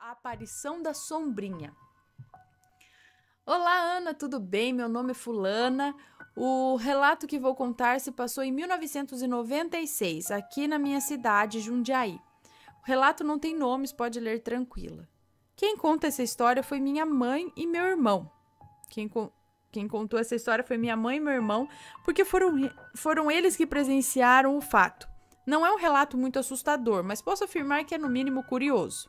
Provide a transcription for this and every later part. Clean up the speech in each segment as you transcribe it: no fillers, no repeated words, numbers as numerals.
A aparição da sombrinha. Olá, Ana, tudo bem? Meu nome é Fulana. O relato que vou contar se passou em 1996, aqui na minha cidade, Jundiaí. O relato não tem nomes, pode ler tranquila. Quem conta essa história foi minha mãe e meu irmão. Quem contou essa história foi minha mãe e meu irmão, porque foram eles que presenciaram o fato. Não é um relato muito assustador, mas posso afirmar que é no mínimo curioso.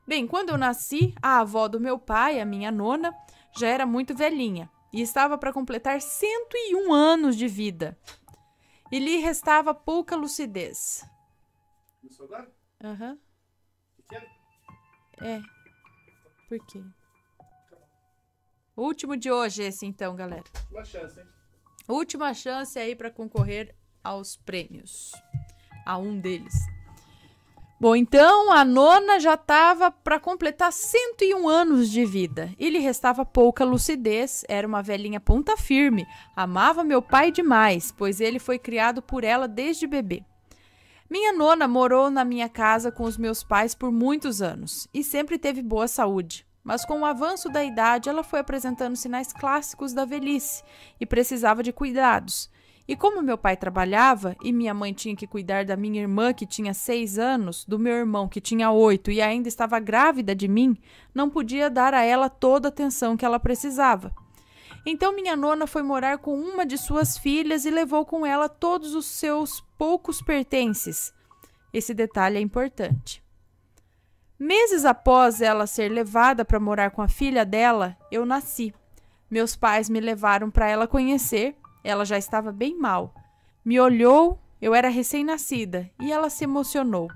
Bem, quando eu nasci, a avó do meu pai, a minha nona, já era muito velhinha e estava para completar 101 anos de vida. E lhe restava pouca lucidez. Começou agora? Aham. Pequeno? É. Por quê? O último de hoje esse então, galera. Uma chance, hein? Última chance aí para concorrer aos prêmios. A um deles. Bom, então a nona já estava para completar 101 anos de vida e lhe restava pouca lucidez, era uma velhinha ponta firme, amava meu pai demais, pois ele foi criado por ela desde bebê. Minha nona morou na minha casa com os meus pais por muitos anos e sempre teve boa saúde, mas com o avanço da idade ela foi apresentando sinais clássicos da velhice e precisava de cuidados. E como meu pai trabalhava e minha mãe tinha que cuidar da minha irmã que tinha 6 anos, do meu irmão que tinha 8 e ainda estava grávida de mim, não podia dar a ela toda a atenção que ela precisava. Então minha nona foi morar com uma de suas filhas e levou com ela todos os seus poucos pertences. Esse detalhe é importante. Meses após ela ser levada para morar com a filha dela, eu nasci. Meus pais me levaram para ela conhecer. Ela já estava bem mal. Me olhou, eu era recém-nascida, e ela se emocionou,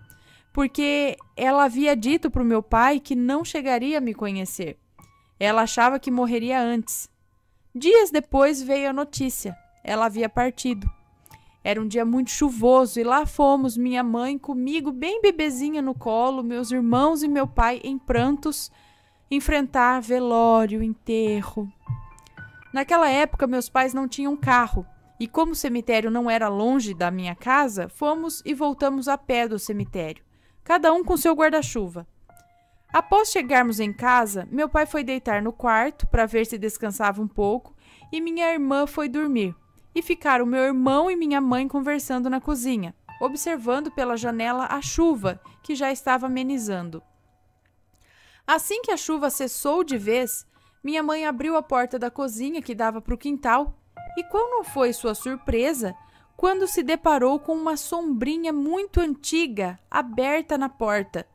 porque ela havia dito para o meu pai que não chegaria a me conhecer. Ela achava que morreria antes. Dias depois veio a notícia. Ela havia partido. Era um dia muito chuvoso e lá fomos, minha mãe comigo, bem bebezinha no colo, meus irmãos e meu pai em prantos, enfrentar velório, enterro. Naquela época, meus pais não tinham carro, e como o cemitério não era longe da minha casa, fomos e voltamos a pé do cemitério, cada um com seu guarda-chuva. Após chegarmos em casa, meu pai foi deitar no quarto para ver se descansava um pouco, e minha irmã foi dormir, e ficaram meu irmão e minha mãe conversando na cozinha, observando pela janela a chuva, que já estava amenizando. Assim que a chuva cessou de vez, minha mãe abriu a porta da cozinha que dava para o quintal e qual não foi sua surpresa quando se deparou com uma sombrinha muito antiga aberta na porta.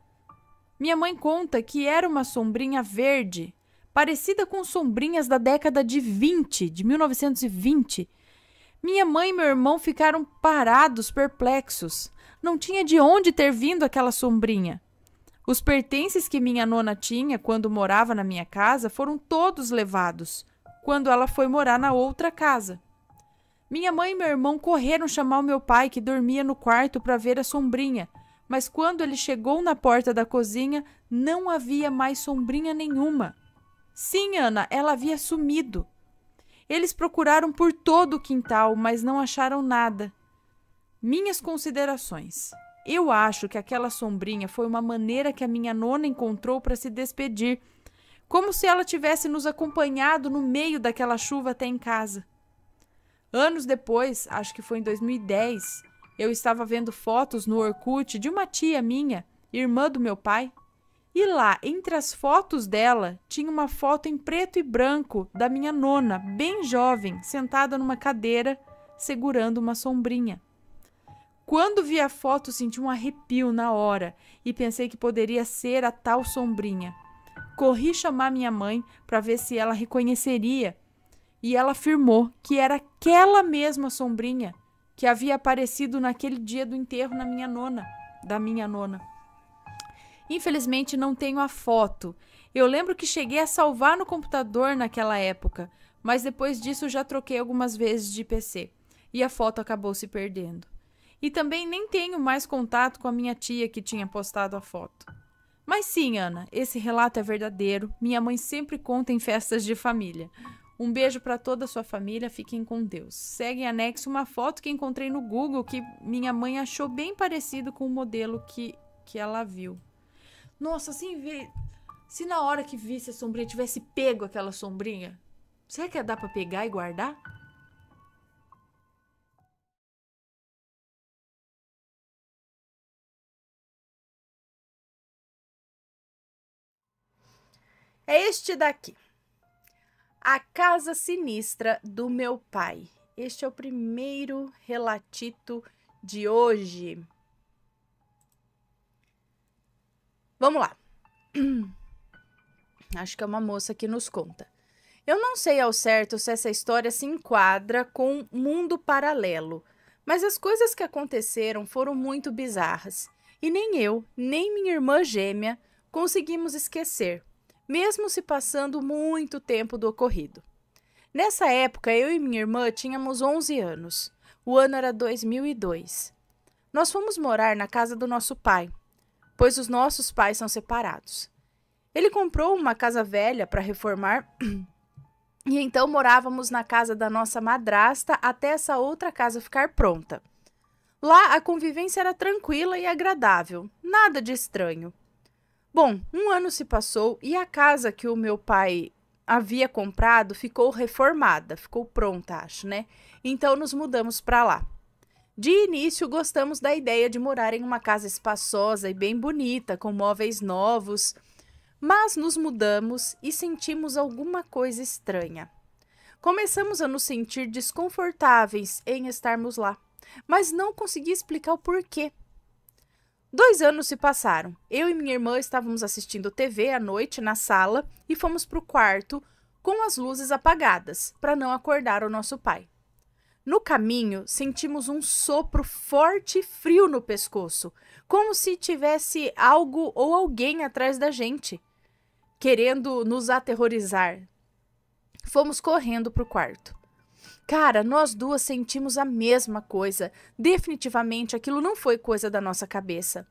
Minha mãe conta que era uma sombrinha verde, parecida com sombrinhas da década de 1920. Minha mãe e meu irmão ficaram parados, perplexos. Não tinha de onde ter vindo aquela sombrinha. Os pertences que minha nona tinha quando morava na minha casa foram todos levados, quando ela foi morar na outra casa. Minha mãe e meu irmão correram chamar o meu pai, que dormia no quarto, para ver a sombrinha, mas quando ele chegou na porta da cozinha, não havia mais sombrinha nenhuma. Sim, Ana, ela havia sumido. Eles procuraram por todo o quintal, mas não acharam nada. Minhas considerações. Eu acho que aquela sombrinha foi uma maneira que a minha nona encontrou para se despedir, como se ela tivesse nos acompanhado no meio daquela chuva até em casa. Anos depois, acho que foi em 2010, eu estava vendo fotos no Orkut de uma tia minha, irmã do meu pai, e lá, entre as fotos dela, tinha uma foto em preto e branco da minha nona, bem jovem, sentada numa cadeira, segurando uma sombrinha. Quando vi a foto, senti um arrepio na hora e pensei que poderia ser a tal sombrinha. Corri chamar minha mãe para ver se ela reconheceria e ela afirmou que era aquela mesma sombrinha que havia aparecido naquele dia do enterro da minha nona. Infelizmente não tenho a foto. Eu lembro que cheguei a salvar no computador naquela época, mas depois disso já troquei algumas vezes de PC e a foto acabou se perdendo. E também nem tenho mais contato com a minha tia que tinha postado a foto. Mas sim, Ana, esse relato é verdadeiro. Minha mãe sempre conta em festas de família. Um beijo para toda a sua família, fiquem com Deus. Segue em anexo uma foto que encontrei no Google que minha mãe achou bem parecido com o modelo que ela viu. Nossa, assim, Se na hora que visse a sombrinha tivesse pego aquela sombrinha, será que ia dar pra pegar e guardar? É este daqui. A Casa Sinistra do Meu Pai. Este é o primeiro relatito de hoje. Vamos lá. Acho que é uma moça que nos conta. Eu não sei ao certo se essa história se enquadra com mundo paralelo, mas as coisas que aconteceram foram muito bizarras. E nem eu, nem minha irmã gêmea conseguimos esquecer, mesmo se passando muito tempo do ocorrido. Nessa época, eu e minha irmã tínhamos 11 anos. O ano era 2002. Nós fomos morar na casa do nosso pai, pois os nossos pais são separados. Ele comprou uma casa velha para reformar e então morávamos na casa da nossa madrasta até essa outra casa ficar pronta. Lá a convivência era tranquila e agradável, nada de estranho. Bom, um ano se passou e a casa que o meu pai havia comprado ficou reformada, ficou pronta, acho, né? Então nos mudamos para lá. De início, gostamos da ideia de morar em uma casa espaçosa e bem bonita, com móveis novos, mas nos mudamos e sentimos alguma coisa estranha. Começamos a nos sentir desconfortáveis em estarmos lá, mas não consegui explicar o porquê. 2 anos se passaram. Eu e minha irmã estávamos assistindo TV à noite na sala e fomos para o quarto com as luzes apagadas, para não acordar o nosso pai. No caminho, sentimos um sopro forte e frio no pescoço, como se tivesse algo ou alguém atrás da gente, querendo nos aterrorizar. Fomos correndo para o quarto. Cara, nós duas sentimos a mesma coisa. Definitivamente aquilo não foi coisa da nossa cabeça.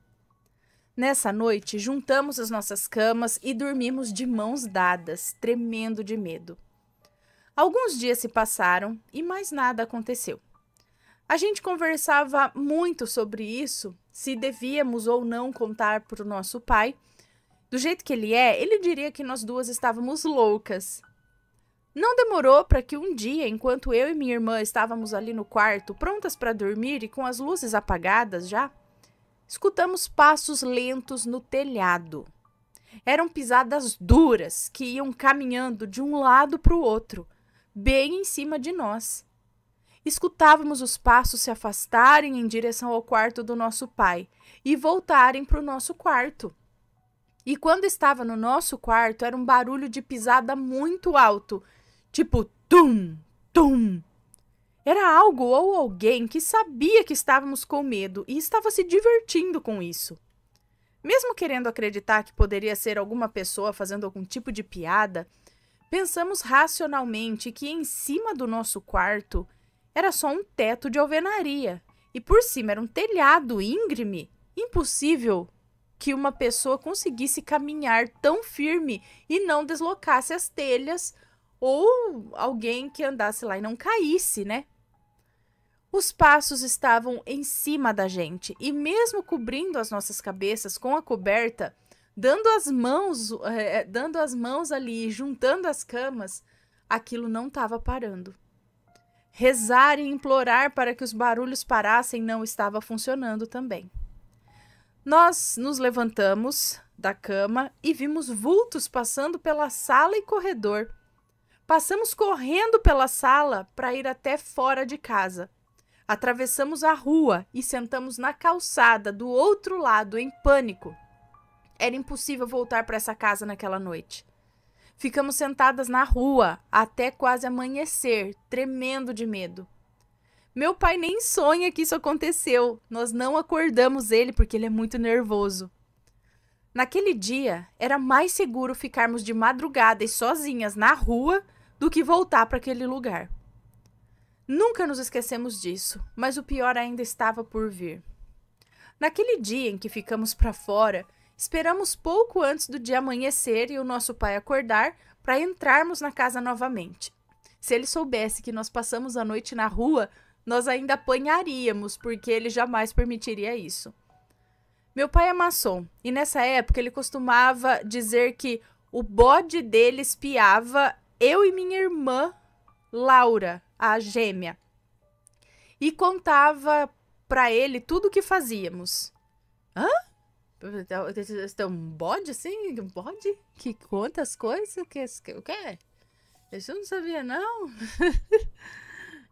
Nessa noite, juntamos as nossas camas e dormimos de mãos dadas, tremendo de medo. Alguns dias se passaram e mais nada aconteceu. A gente conversava muito sobre isso, se devíamos ou não contar para o nosso pai. Do jeito que ele é, ele diria que nós duas estávamos loucas. Não demorou para que um dia, enquanto eu e minha irmã estávamos ali no quarto, prontas para dormir e com as luzes apagadas já, escutamos passos lentos no telhado. Eram pisadas duras que iam caminhando de um lado para o outro, bem em cima de nós. Escutávamos os passos se afastarem em direção ao quarto do nosso pai e voltarem para o nosso quarto. E quando estava no nosso quarto, era um barulho de pisada muito alto, tipo tum, tum. Era algo ou alguém que sabia que estávamos com medo e estava se divertindo com isso. Mesmo querendo acreditar que poderia ser alguma pessoa fazendo algum tipo de piada, pensamos racionalmente que em cima do nosso quarto era só um teto de alvenaria e por cima era um telhado íngreme, impossível que uma pessoa conseguisse caminhar tão firme e não deslocasse as telhas ou alguém que andasse lá e não caísse, né? Os passos estavam em cima da gente e mesmo cobrindo as nossas cabeças com a coberta, dando as mãos ali, juntando as camas, aquilo não estava parando. Rezar e implorar para que os barulhos parassem não estava funcionando também. Nós nos levantamos da cama e vimos vultos passando pela sala e corredor. Passamos correndo pela sala para ir até fora de casa. Atravessamos a rua e sentamos na calçada do outro lado em pânico. Era impossível voltar para essa casa naquela noite. Ficamos sentadas na rua até quase amanhecer, tremendo de medo. Meu pai nem sonha que isso aconteceu. Nós não acordamos ele porque ele é muito nervoso. Naquele dia, era mais seguro ficarmos de madrugada e sozinhas na rua do que voltar para aquele lugar. Nunca nos esquecemos disso, mas o pior ainda estava por vir. Naquele dia em que ficamos para fora, esperamos pouco antes do dia amanhecer e o nosso pai acordar para entrarmos na casa novamente. Se ele soubesse que nós passamos a noite na rua, nós ainda apanharíamos, porque ele jamais permitiria isso. Meu pai é maçom e nessa época ele costumava dizer que o bode dele espiava eu e minha irmã Laura, a gêmea, e contava pra ele tudo o que fazíamos. Hã? Tem um bode assim? Um bode que conta as coisas? O quê? Isso eu não sabia, não.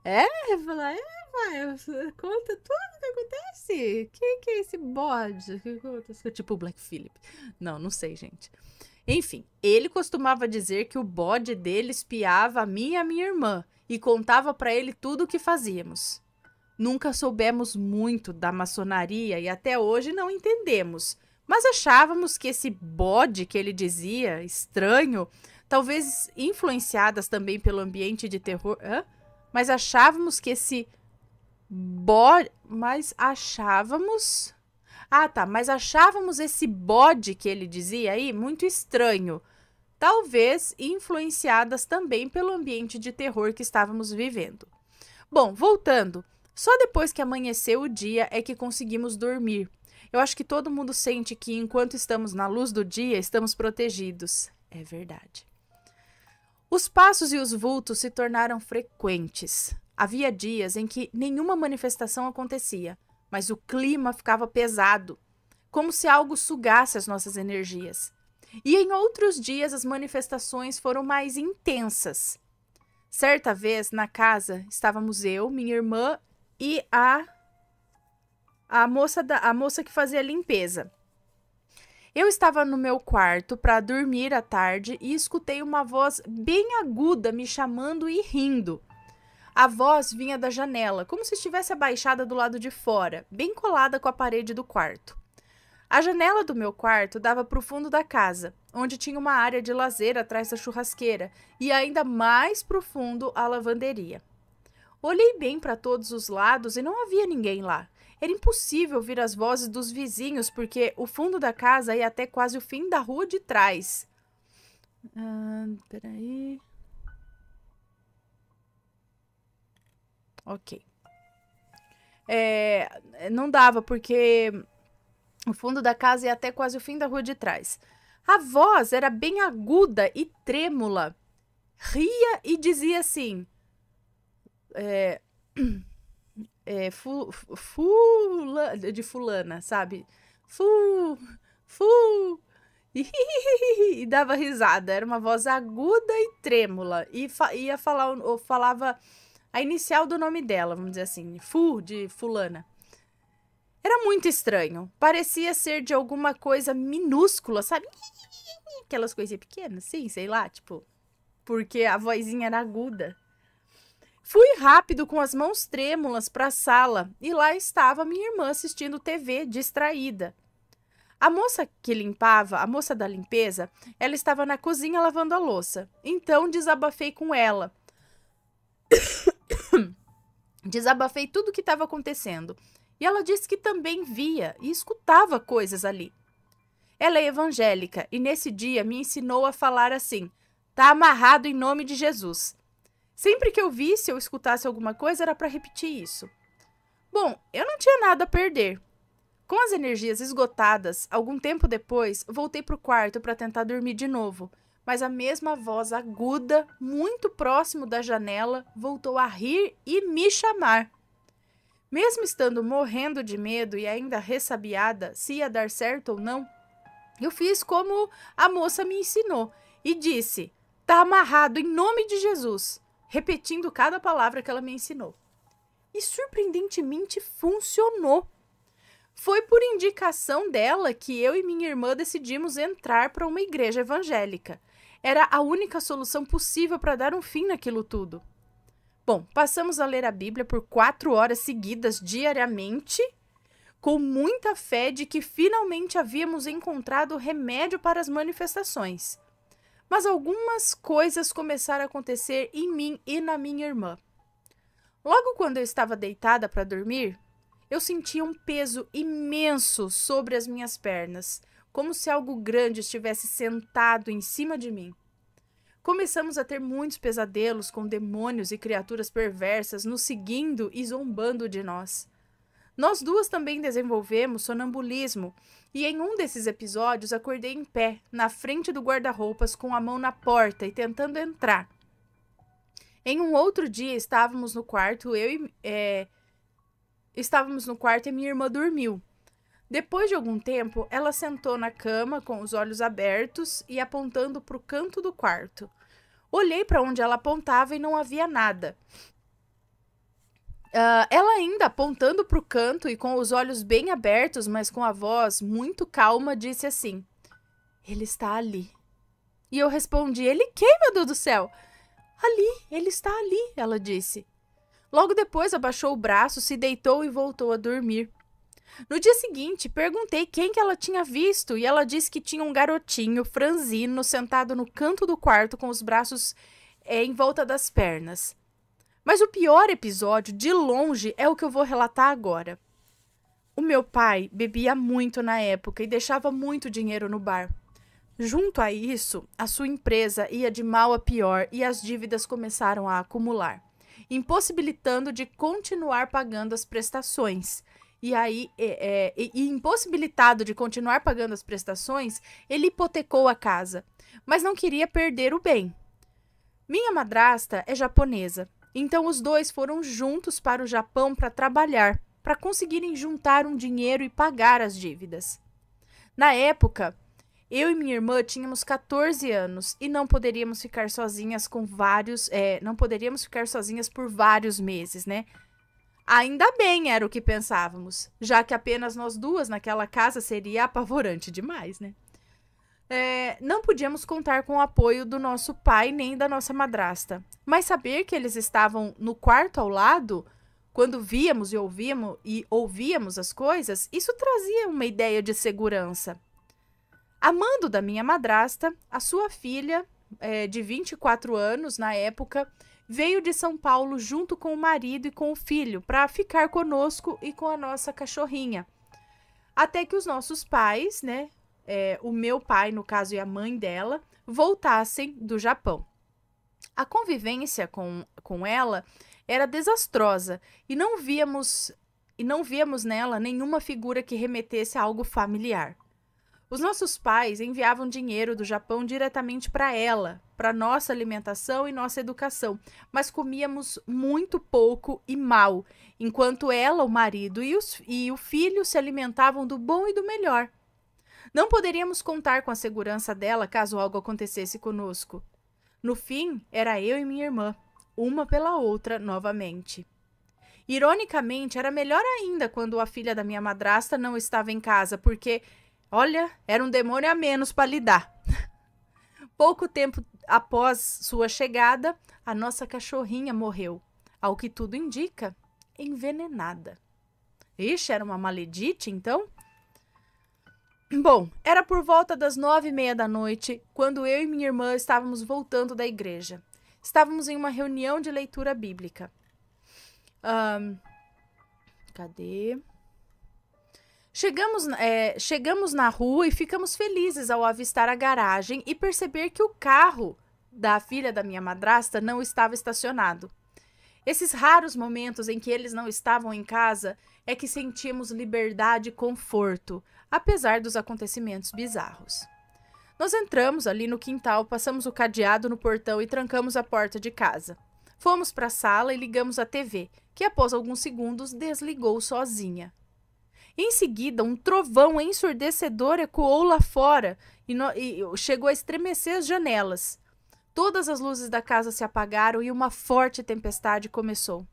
É? Falar, pai, conta tudo o que acontece. Quem que é esse bode? Tipo o Black Phillip. Não sei, gente. Enfim, ele costumava dizer que o bode dele espiava a mim e a minha irmã e contava pra ele tudo o que fazíamos. Nunca soubemos muito da maçonaria e até hoje não entendemos, mas achávamos que esse bode que ele dizia, estranho, talvez influenciadas também pelo ambiente de terror... Hã? Mas achávamos que esse bode... Mas achávamos... Ah, tá. Mas achávamos esse bode que ele dizia aí muito estranho. Talvez influenciadas também pelo ambiente de terror que estávamos vivendo. Bom, voltando. Só depois que amanheceu o dia é que conseguimos dormir. Eu acho que todo mundo sente que enquanto estamos na luz do dia, estamos protegidos. É verdade. Os passos e os vultos se tornaram frequentes. Havia dias em que nenhuma manifestação acontecia, mas o clima ficava pesado, como se algo sugasse as nossas energias. E em outros dias as manifestações foram mais intensas. Certa vez, na casa, estávamos eu, minha irmã e a moça que fazia a limpeza. Eu estava no meu quarto para dormir à tarde e escutei uma voz bem aguda me chamando e rindo. A voz vinha da janela, como se estivesse abaixada do lado de fora, bem colada com a parede do quarto. A janela do meu quarto dava para o fundo da casa, onde tinha uma área de lazer atrás da churrasqueira e ainda mais profundo a lavanderia. Olhei bem para todos os lados e não havia ninguém lá. Era impossível ouvir as vozes dos vizinhos, porque o fundo da casa ia até quase o fim da rua de trás. Peraí. Ok. Não dava, porque o fundo da casa ia até quase o fim da rua de trás. A voz era bem aguda e trêmula. Ria e dizia assim... de fulana, sabe? E dava risada. Era uma voz aguda e trêmula. E ia falar, ou falava a inicial do nome dela, vamos dizer assim. De fulana. Era muito estranho. Parecia ser de alguma coisa minúscula, sabe? Aquelas coisinhas pequenas, sim, sei lá, tipo... Porque a vozinha era aguda. Fui rápido com as mãos trêmulas para a sala e lá estava minha irmã assistindo TV, distraída. A moça que limpava, a moça da limpeza, ela estava na cozinha lavando a louça. Então desabafei com ela. Desabafei tudo o que estava acontecendo. E ela disse que também via e escutava coisas ali. Ela é evangélica e nesse dia me ensinou a falar assim: "Tá amarrado em nome de Jesus." Sempre que eu visse ou escutasse alguma coisa, era para repetir isso. Bom, eu não tinha nada a perder. Com as energias esgotadas, algum tempo depois, voltei para o quarto para tentar dormir de novo, mas a mesma voz aguda, muito próximo da janela, voltou a rir e me chamar. Mesmo estando morrendo de medo e ainda ressabiada se ia dar certo ou não, eu fiz como a moça me ensinou e disse: "Tá amarrado em nome de Jesus." Repetindo cada palavra que ela me ensinou. E surpreendentemente funcionou. Foi por indicação dela que eu e minha irmã decidimos entrar para uma igreja evangélica. Era a única solução possível para dar um fim naquilo tudo. Bom, passamos a ler a Bíblia por 4 horas seguidas diariamente, com muita fé de que finalmente havíamos encontrado o remédio para as manifestações. Mas algumas coisas começaram a acontecer em mim e na minha irmã. Logo quando eu estava deitada para dormir, eu sentia um peso imenso sobre as minhas pernas, como se algo grande estivesse sentado em cima de mim. Começamos a ter muitos pesadelos com demônios e criaturas perversas nos seguindo e zombando de nós. Nós duas também desenvolvemos sonambulismo e em um desses episódios acordei em pé, na frente do guarda-roupas, com a mão na porta e tentando entrar. Em um outro dia estávamos no quarto, estávamos no quarto e minha irmã dormiu. Depois de algum tempo, ela sentou na cama com os olhos abertos e apontando para o canto do quarto. Olhei para onde ela apontava e não havia nada. Ela ainda apontando para o canto e com os olhos bem abertos, mas com a voz muito calma, disse assim: "Ele está ali." E eu respondi: "Ele quem, meu Deus do céu?" "Ali, ele está ali," ela disse. Logo depois abaixou o braço, se deitou e voltou a dormir. No dia seguinte, perguntei quem que ela tinha visto e ela disse que tinha um garotinho franzino sentado no canto do quarto com os braços em volta das pernas. Mas o pior episódio, de longe, é o que eu vou relatar agora. O meu pai bebia muito na época e deixava muito dinheiro no bar. Junto a isso, a sua empresa ia de mal a pior e as dívidas começaram a acumular, impossibilitando de continuar pagando as prestações. Impossibilitado de continuar pagando as prestações, ele hipotecou a casa, mas não queria perder o bem. Minha madrasta é japonesa, então os dois foram juntos para o Japão para trabalhar, para conseguirem juntar um dinheiro e pagar as dívidas. Na época, eu e minha irmã tínhamos 14 anos e não poderíamos ficar sozinhas por vários meses, né? Ainda bem, era o que pensávamos, já que apenas nós duas naquela casa seria apavorante demais, né? Não podíamos contar com o apoio do nosso pai nem da nossa madrasta, mas saber que eles estavam no quarto ao lado, quando víamos e ouvíamos as coisas, isso trazia uma ideia de segurança. Amando da minha madrasta, a sua filha, de 24 anos na época, veio de São Paulo junto com o marido e com o filho para ficar conosco e com a nossa cachorrinha. Até que os nossos pais, né, o meu pai, no caso, e a mãe dela, voltassem do Japão. A convivência com ela era desastrosa e não víamos nela nenhuma figura que remetesse a algo familiar. Os nossos pais enviavam dinheiro do Japão diretamente para ela, para nossa alimentação e nossa educação, mas comíamos muito pouco e mal, enquanto ela, o marido e o filho se alimentavam do bom e do melhor. Não poderíamos contar com a segurança dela caso algo acontecesse conosco. No fim, era eu e minha irmã, uma pela outra novamente. Ironicamente, era melhor ainda quando a filha da minha madrasta não estava em casa, porque, olha, era um demônio a menos para lidar. Pouco tempo após sua chegada, a nossa cachorrinha morreu, ao que tudo indica, envenenada. Ixi, era uma maledite, então? Bom, era por volta das 9h30 da noite, quando eu e minha irmã estávamos voltando da igreja. Estávamos em uma reunião de leitura bíblica. Cadê? Chegamos na rua e ficamos felizes ao avistar a garagem e perceber que o carro da filha da minha madrasta não estava estacionado. Esses raros momentos em que eles não estavam em casa é que sentimos liberdade e conforto, apesar dos acontecimentos bizarros. Nós entramos ali no quintal, passamos o cadeado no portão e trancamos a porta de casa. Fomos para a sala e ligamos a TV, que após alguns segundos desligou sozinha. Em seguida, um trovão ensurdecedor ecoou lá fora e chegou a estremecer as janelas. Todas as luzes da casa se apagaram e uma forte tempestade começou.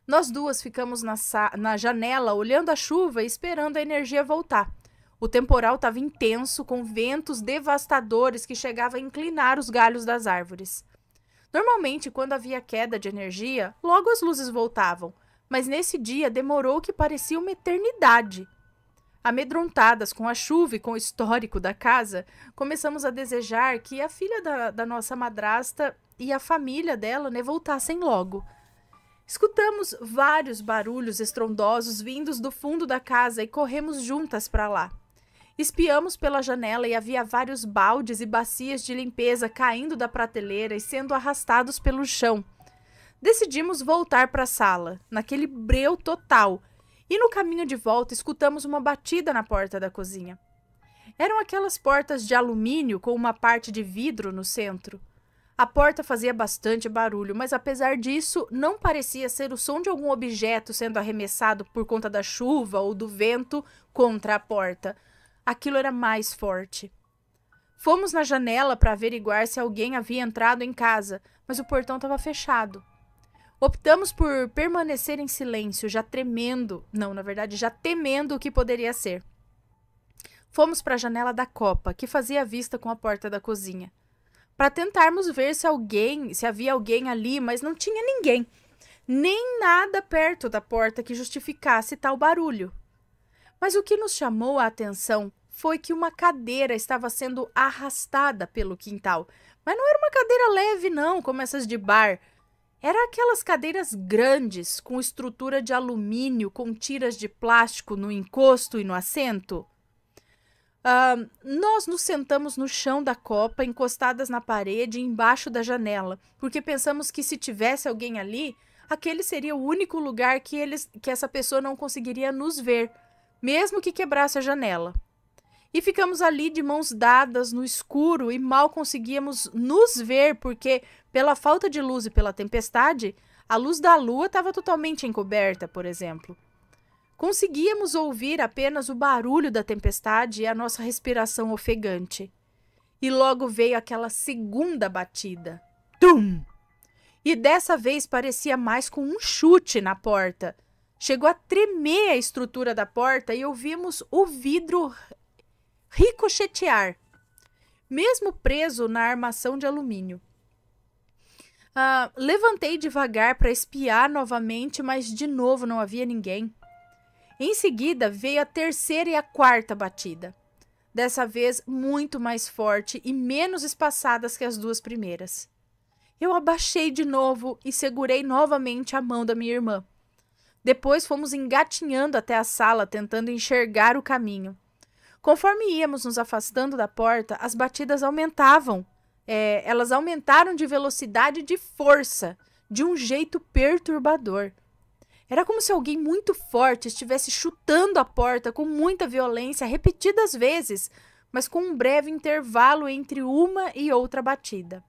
Nós duas ficamos na janela olhando a chuva e esperando a energia voltar. O temporal estava intenso, com ventos devastadores que chegavam a inclinar os galhos das árvores. Normalmente, quando havia queda de energia, logo as luzes voltavam, mas nesse dia demorou que parecia uma eternidade. Amedrontadas com a chuva e com o histórico da casa, começamos a desejar que a filha da nossa madrasta e a família dela, né, voltassem logo. Escutamos vários barulhos estrondosos vindos do fundo da casa e corremos juntas para lá. Espiamos pela janela e havia vários baldes e bacias de limpeza caindo da prateleira e sendo arrastados pelo chão. Decidimos voltar para a sala, naquele breu total, E no caminho de volta, escutamos uma batida na porta da cozinha. Eram aquelas portas de alumínio com uma parte de vidro no centro. A porta fazia bastante barulho, mas apesar disso, não parecia ser o som de algum objeto sendo arremessado por conta da chuva ou do vento contra a porta. Aquilo era mais forte. Fomos na janela para averiguar se alguém havia entrado em casa, mas o portão estava fechado. Optamos por permanecer em silêncio, já temendo o que poderia ser. Fomos para a janela da copa, que fazia vista com a porta da cozinha, para tentarmos ver se havia alguém ali, mas não tinha ninguém, nem nada perto da porta que justificasse tal barulho. Mas o que nos chamou a atenção foi que uma cadeira estava sendo arrastada pelo quintal. Mas não era uma cadeira leve, não, como essas de bar. Era aquelas cadeiras grandes, com estrutura de alumínio, com tiras de plástico no encosto e no assento. Nós nos sentamos no chão da copa, encostadas na parede, embaixo da janela, porque pensamos que se tivesse alguém ali, aquele seria o único lugar que essa pessoa não conseguiria nos ver, mesmo que quebrasse a janela. E ficamos ali de mãos dadas no escuro e mal conseguíamos nos ver, porque pela falta de luz e pela tempestade, a luz da lua estava totalmente encoberta, por exemplo. Conseguíamos ouvir apenas o barulho da tempestade e a nossa respiração ofegante. E logo veio aquela segunda batida. Tum! E dessa vez parecia mais com um chute na porta. Chegou a tremer a estrutura da porta e ouvimos o vidro ricochetear, mesmo preso na armação de alumínio. Levantei devagar para espiar novamente, mas de novo não havia ninguém. Em seguida veio a terceira e a quarta batida, dessa vez muito mais forte e menos espaçadas que as duas primeiras. Eu abaixei de novo e segurei novamente a mão da minha irmã. Depois fomos engatinhando até a sala, tentando enxergar o caminho. Conforme íamos nos afastando da porta, as batidas aumentavam. Elas aumentaram de velocidade e de força, de um jeito perturbador. Era como se alguém muito forte estivesse chutando a porta com muita violência, repetidas vezes, mas com um breve intervalo entre uma e outra batida.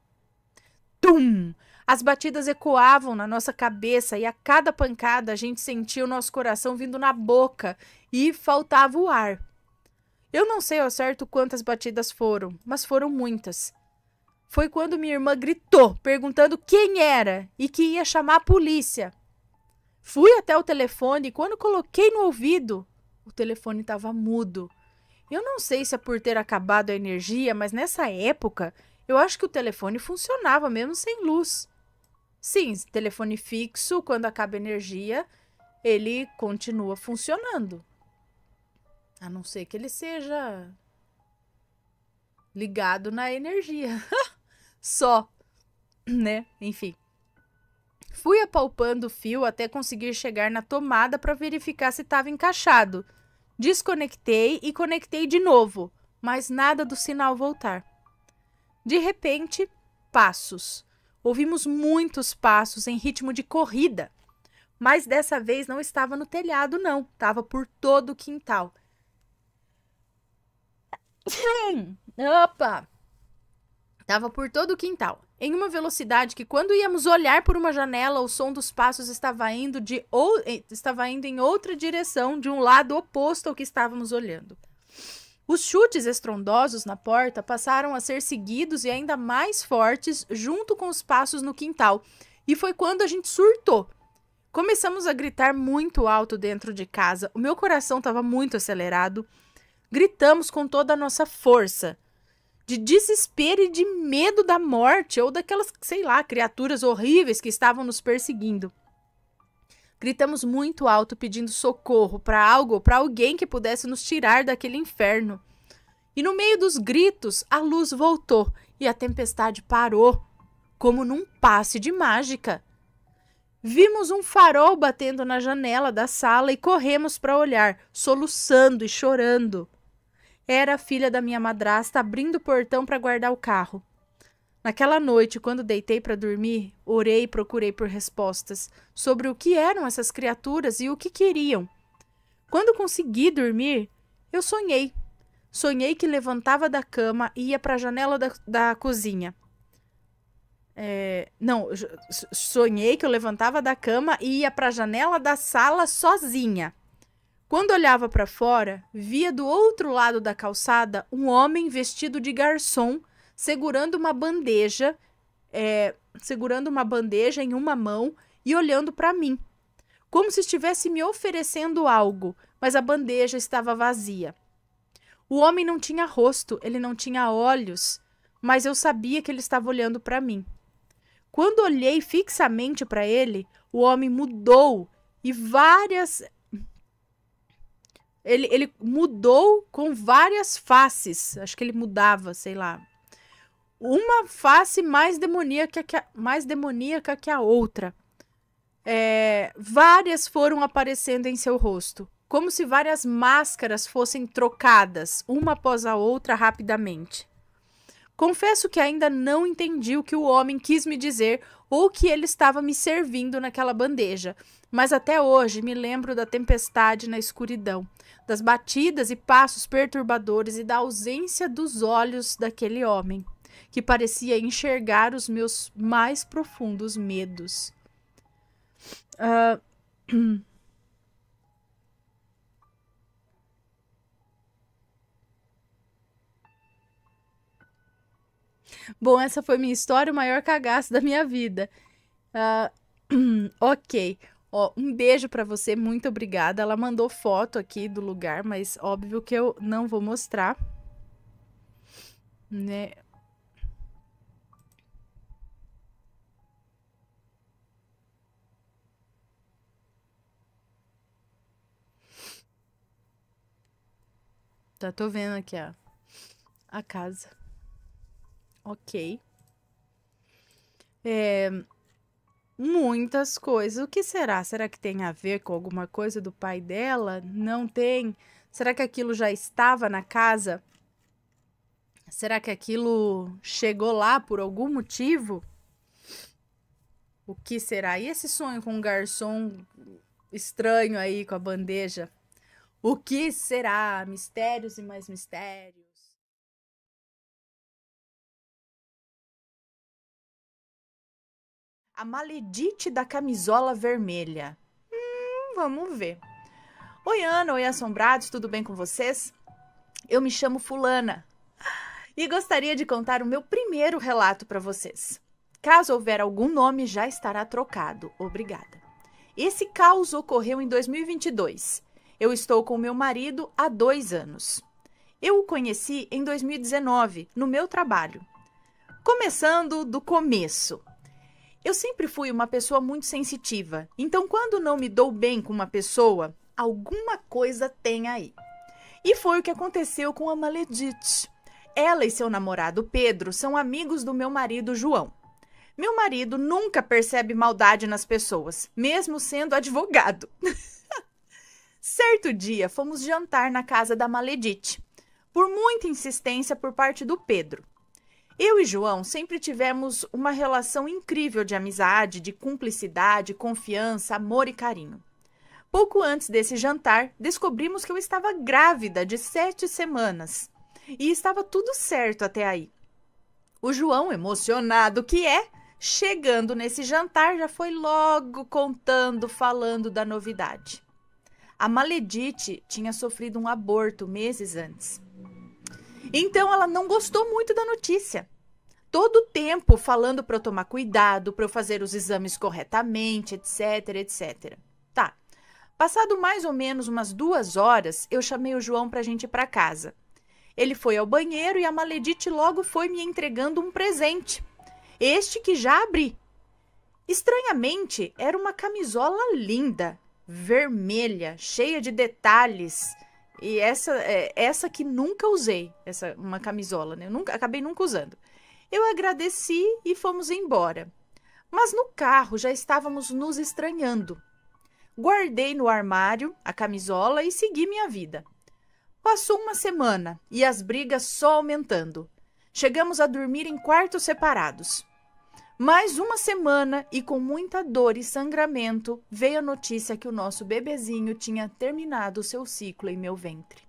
Tum! As batidas ecoavam na nossa cabeça e a cada pancada a gente sentia o nosso coração vindo na boca e faltava o ar. Eu não sei ao certo quantas batidas foram, mas foram muitas. Foi quando minha irmã gritou, perguntando quem era e que ia chamar a polícia. Fui até o telefone e quando coloquei no ouvido, o telefone estava mudo. Eu não sei se é por ter acabado a energia, mas nessa época eu acho que o telefone funcionava mesmo sem luz. Sim, telefone fixo, quando acaba a energia, ele continua funcionando. A não ser que ele seja ligado na energia. Só, né? Enfim. Fui apalpando o fio até conseguir chegar na tomada para verificar se estava encaixado. Desconectei e conectei de novo, mas nada do sinal voltar. De repente, passos. Ouvimos muitos passos em ritmo de corrida, mas dessa vez não estava no telhado, não. Estava por todo o quintal. Opa! Estava por todo o quintal, em uma velocidade que quando íamos olhar por uma janela, o som dos passos estava indo em outra direção, de um lado oposto ao que estávamos olhando. Os chutes estrondosos na porta passaram a ser seguidos e ainda mais fortes junto com os passos no quintal, e foi quando a gente surtou. Começamos a gritar muito alto dentro de casa, o meu coração estava muito acelerado. Gritamos com toda a nossa força, de desespero e de medo da morte ou daquelas, sei lá, criaturas horríveis que estavam nos perseguindo. Gritamos muito alto pedindo socorro para algo ou para alguém que pudesse nos tirar daquele inferno. E no meio dos gritos, a luz voltou e a tempestade parou, como num passe de mágica. Vimos um farol batendo na janela da sala e corremos para olhar, soluçando e chorando. Era a filha da minha madrasta abrindo o portão para guardar o carro. Naquela noite, quando deitei para dormir, orei e procurei por respostas sobre o que eram essas criaturas e o que queriam. Quando consegui dormir, eu sonhei. Sonhei que levantava da cama e ia para a janela da cozinha. Sonhei que eu levantava da cama e ia para a janela da sala sozinha. Quando olhava para fora, via do outro lado da calçada um homem vestido de garçom segurando uma bandeja em uma mão e olhando para mim, como se estivesse me oferecendo algo, mas a bandeja estava vazia. O homem não tinha rosto, ele não tinha olhos, mas eu sabia que ele estava olhando para mim. Quando olhei fixamente para ele, o homem mudou e Ele mudou com várias faces. Acho que ele mudava, sei lá. Uma face mais demoníaca que a outra. Várias foram aparecendo em seu rosto, como se várias máscaras fossem trocadas, uma após a outra, rapidamente. Confesso que ainda não entendi o que o homem quis me dizer ou o que ele estava me servindo naquela bandeja, mas até hoje me lembro da tempestade na escuridão, das batidas e passos perturbadores e da ausência dos olhos daquele homem, que parecia enxergar os meus mais profundos medos. Bom, essa foi minha história, o maior cagaço da minha vida. Ok. Um beijo pra você, muito obrigada. Ela mandou foto aqui do lugar, mas óbvio que eu não vou mostrar, né? Tô vendo aqui a casa. Ok. Muitas coisas. O que será? Será que tem a ver com alguma coisa do pai dela? Não tem? Será que aquilo já estava na casa? Será que aquilo chegou lá por algum motivo? O que será? E esse sonho com um garçom estranho aí com a bandeja? O que será? Mistérios e mais mistérios. A maledite da camisola vermelha. Vamos ver. Oi, Ana. Oi, assombrados. Tudo bem com vocês? Eu me chamo Fulana e gostaria de contar o meu primeiro relato para vocês. Caso houver algum nome, já estará trocado. Obrigada. Esse caos ocorreu em 2022. Eu estou com meu marido há 2 anos. Eu o conheci em 2019, no meu trabalho. Começando do começo. Eu sempre fui uma pessoa muito sensitiva, então quando não me dou bem com uma pessoa, alguma coisa tem aí. E foi o que aconteceu com a Maledite. Ela e seu namorado Pedro são amigos do meu marido João. Meu marido nunca percebe maldade nas pessoas, mesmo sendo advogado. Certo dia, fomos jantar na casa da Maledite, por muita insistência por parte do Pedro. Eu e João sempre tivemos uma relação incrível de amizade, de cumplicidade, confiança, amor e carinho. Pouco antes desse jantar, descobrimos que eu estava grávida de 7 semanas. E estava tudo certo até aí. O João, emocionado que é, chegando nesse jantar, já foi logo contando, falando da novidade. A Maledite tinha sofrido um aborto meses antes. Então ela não gostou muito da notícia. Todo o tempo falando para eu tomar cuidado, para eu fazer os exames corretamente, etc, etc. Tá. Passado mais ou menos umas 2 horas, eu chamei o João para a gente ir para casa. Ele foi ao banheiro e a Maledite logo foi me entregando um presente. Este que já abri. Estranhamente, era uma camisola linda, vermelha, cheia de detalhes. E essa que nunca usei, uma camisola, né? Acabei nunca usando. Eu agradeci e fomos embora. Mas no carro já estávamos nos estranhando. Guardei no armário a camisola e segui minha vida. Passou uma semana e as brigas só aumentando. Chegamos a dormir em quartos separados. Mais uma semana e com muita dor e sangramento, veio a notícia que o nosso bebezinho tinha terminado seu ciclo em meu ventre.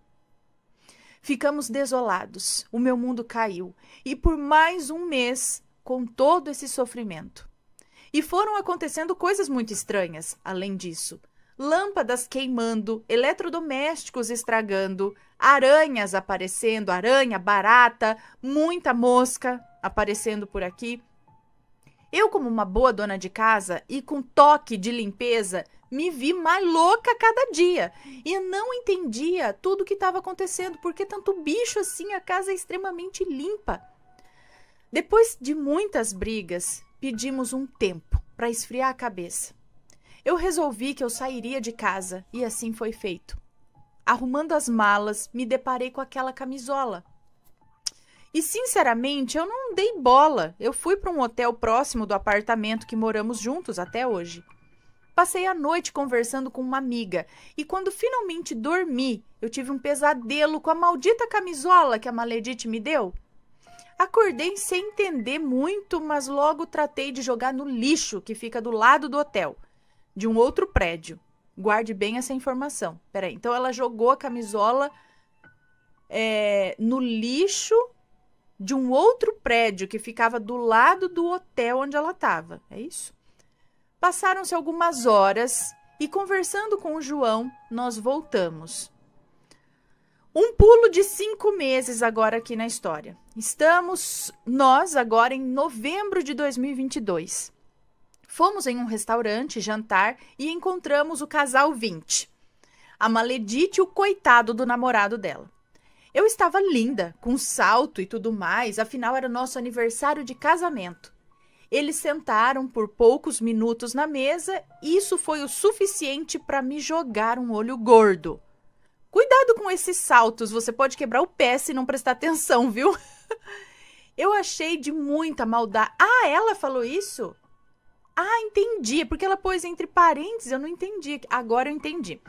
Ficamos desolados, o meu mundo caiu, e por mais um mês, com todo esse sofrimento. E foram acontecendo coisas muito estranhas, além disso. Lâmpadas queimando, eletrodomésticos estragando, aranhas aparecendo, aranha, barata, muita mosca aparecendo por aqui. Eu, como uma boa dona de casa e com toque de limpeza, me vi mais louca cada dia e não entendia tudo o que estava acontecendo, porque tanto bicho assim, a casa é extremamente limpa. Depois de muitas brigas, pedimos um tempo para esfriar a cabeça. Eu resolvi que eu sairia de casa e assim foi feito. Arrumando as malas, me deparei com aquela camisola. E, sinceramente, eu não dei bola. Eu fui para um hotel próximo do apartamento que moramos juntos até hoje. Passei a noite conversando com uma amiga e, quando finalmente dormi, eu tive um pesadelo com a maldita camisola que a Maledite me deu. Acordei sem entender muito, mas logo tratei de jogar no lixo que fica do lado do hotel, de um outro prédio. Guarde bem essa informação. Peraí, então ela jogou a camisola no lixo de um outro prédio que ficava do lado do hotel onde ela estava. É isso? Passaram-se algumas horas e, conversando com o João, nós voltamos. Um pulo de 5 meses agora aqui na história. Estamos nós agora em novembro de 2022. Fomos em um restaurante jantar e encontramos o casal 20. A Maledite e o coitado do namorado dela. Eu estava linda, com salto e tudo mais, afinal era nosso aniversário de casamento. Eles sentaram por poucos minutos na mesa e isso foi o suficiente para me jogar um olho gordo. Cuidado com esses saltos, você pode quebrar o pé se não prestar atenção, viu? Eu achei de muita maldade. Ah, ela falou isso? Ah, entendi, porque ela pôs entre parênteses, eu não entendi. Agora eu entendi.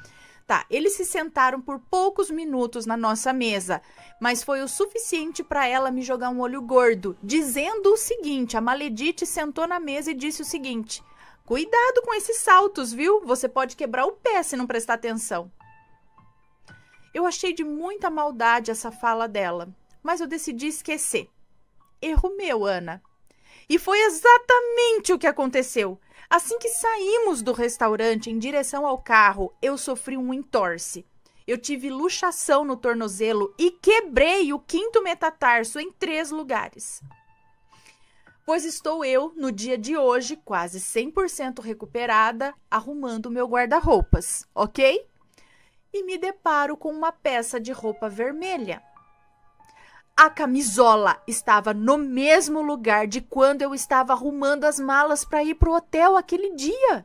Tá, eles se sentaram por poucos minutos na nossa mesa, mas foi o suficiente para ela me jogar um olho gordo, dizendo o seguinte, a Maledite sentou na mesa e disse o seguinte, cuidado com esses saltos, viu? Você pode quebrar o pé se não prestar atenção. Eu achei de muita maldade essa fala dela, mas eu decidi esquecer. Erro meu, Ana. E foi exatamente o que aconteceu. Assim que saímos do restaurante em direção ao carro, eu sofri um entorse. Eu tive luxação no tornozelo e quebrei o 5º metatarso em 3 lugares. Pois estou eu, no dia de hoje, quase 100% recuperada, arrumando meu guarda-roupas, ok? E me deparo com uma peça de roupa vermelha. A camisola estava no mesmo lugar de quando eu estava arrumando as malas para ir para o hotel aquele dia.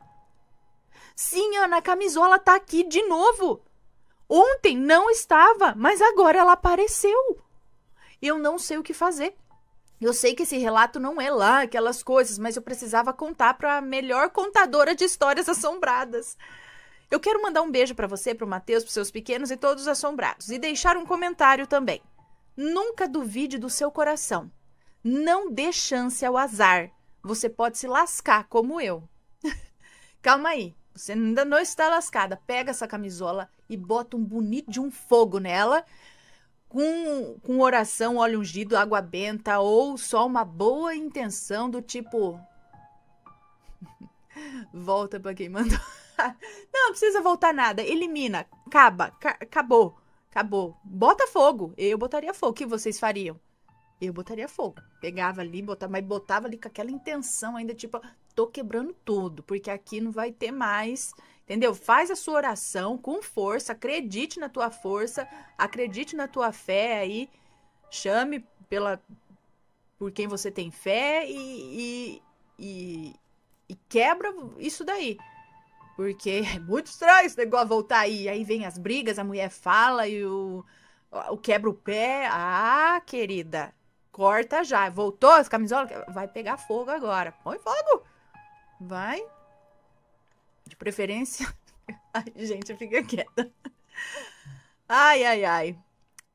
Sim, Ana, a camisola tá aqui de novo. Ontem não estava, mas agora ela apareceu. Eu não sei o que fazer. Eu sei que esse relato não é lá aquelas coisas, mas eu precisava contar para a melhor contadora de histórias assombradas. Eu quero mandar um beijo para você, para o Matheus, para os seus pequenos e todos os assombrados. E deixar um comentário também. Nunca duvide do seu coração. Não dê chance ao azar. Você pode se lascar como eu. Calma aí. Você ainda não está lascada. Pega essa camisola e bota um bonito de um fogo nela. Com oração, óleo ungido, água benta ou só uma boa intenção do tipo... Volta para quem mandou. Não precisa voltar nada. Elimina. Acabou. Bota fogo. Eu botaria fogo. O que vocês fariam? Eu botaria fogo. Pegava ali, mas botava ali com aquela intenção ainda, tipo, tô quebrando tudo, porque aqui não vai ter mais, entendeu? Faz a sua oração com força, acredite na tua força, acredite na tua fé aí, chame por quem você tem fé e quebra isso daí. Porque é muito estranho esse negócio voltar aí vem as brigas, a mulher fala e o quebra o pé. Ah, querida, corta já. Voltou as camisolas? Vai pegar fogo agora. Põe fogo. Vai. De preferência. Ai, gente, fica quieta. Ai.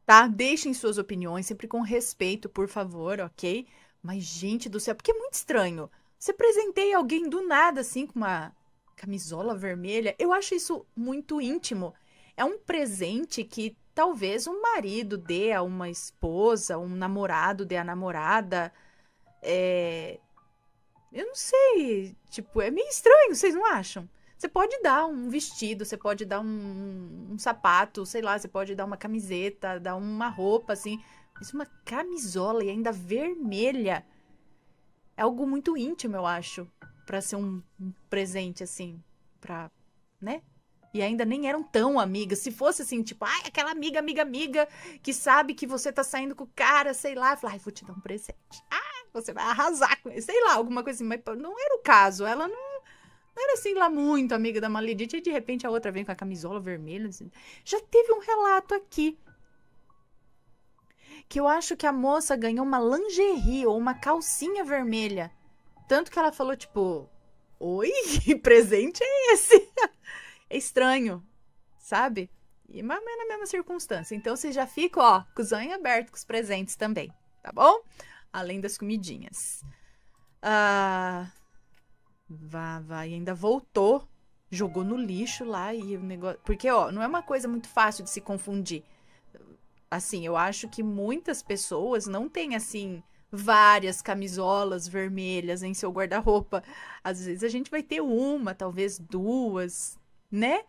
Tá? Deixem suas opiniões, sempre com respeito, por favor, ok? Mas, gente do céu, porque é muito estranho. Você presenteia alguém do nada, assim, com uma camisola vermelha. Eu acho isso muito íntimo. É um presente que talvez um marido dê a uma esposa, um namorado dê à namorada. Eu não sei, tipo, é meio estranho, vocês não acham? Você pode dar um vestido, você pode dar um sapato, sei lá, você pode dar uma camiseta, dar uma roupa, assim. Mas uma camisola e ainda vermelha é algo muito íntimo, eu acho, pra ser um presente, assim, pra, né? E ainda nem eram tão amigas. Se fosse assim, tipo, ai, aquela amiga, que sabe que você tá saindo com o cara, sei lá, fala, ai, vou te dar um presente. Ah, você vai arrasar com ele, sei lá, alguma coisa assim. Mas não era o caso, ela não era assim lá muito amiga da Maledite, e de repente a outra vem com a camisola vermelha. Assim. Já teve um relato aqui, que eu acho que a moça ganhou uma lingerie ou uma calcinha vermelha. Tanto que ela falou, tipo, oi, que presente é esse? É estranho, sabe? E mas é na mesma circunstância. Então você já fica, ó, com os olhos abertos com os presentes também, tá bom? Além das comidinhas. Vai, ainda voltou, jogou no lixo lá e o negócio... Porque, ó, não é uma coisa muito fácil de se confundir. Assim, eu acho que muitas pessoas não têm, assim, várias camisolas vermelhas em seu guarda-roupa. Às vezes a gente vai ter uma, talvez duas, né?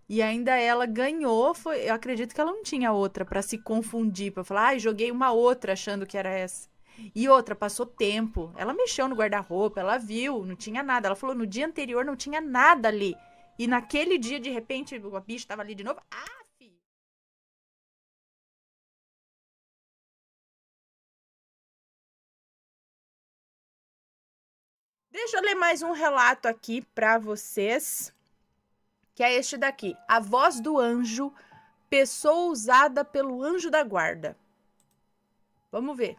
E ainda ela ganhou, eu acredito que ela não tinha outra pra se confundir, pra falar, ai, joguei uma outra achando que era essa. E outra, passou tempo, ela mexeu no guarda-roupa, ela viu, não tinha nada. Ela falou, no dia anterior não tinha nada ali. E naquele dia, de repente, a bicha tava ali de novo. Ah, filho! Deixa eu ler mais um relato aqui pra vocês, que é este daqui. A voz do anjo, pessoa usada pelo anjo da guarda. Vamos ver.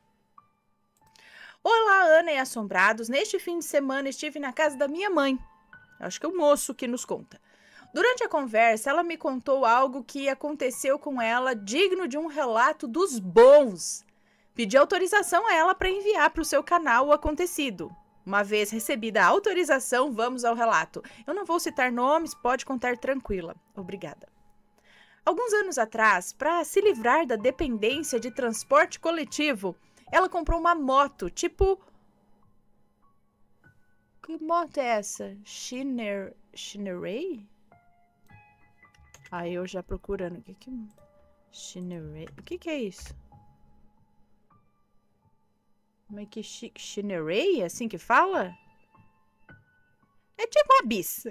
Olá, Ana e assombrados. Neste fim de semana estive na casa da minha mãe. Acho que é o moço que nos conta. Durante a conversa, ela me contou algo que aconteceu com ela, digno de um relato dos bons. Pedi autorização a ela para enviar para o seu canal o acontecido. Uma vez recebida a autorização, vamos ao relato. Eu não vou citar nomes, pode contar tranquila. Obrigada. Alguns anos atrás, para se livrar da dependência de transporte coletivo, ela comprou uma moto, tipo... Que moto é essa? Shineray? Aí eu já procurando. Shineray? O que é isso? Mas que Shineray? É assim que fala? É tipo uma bis.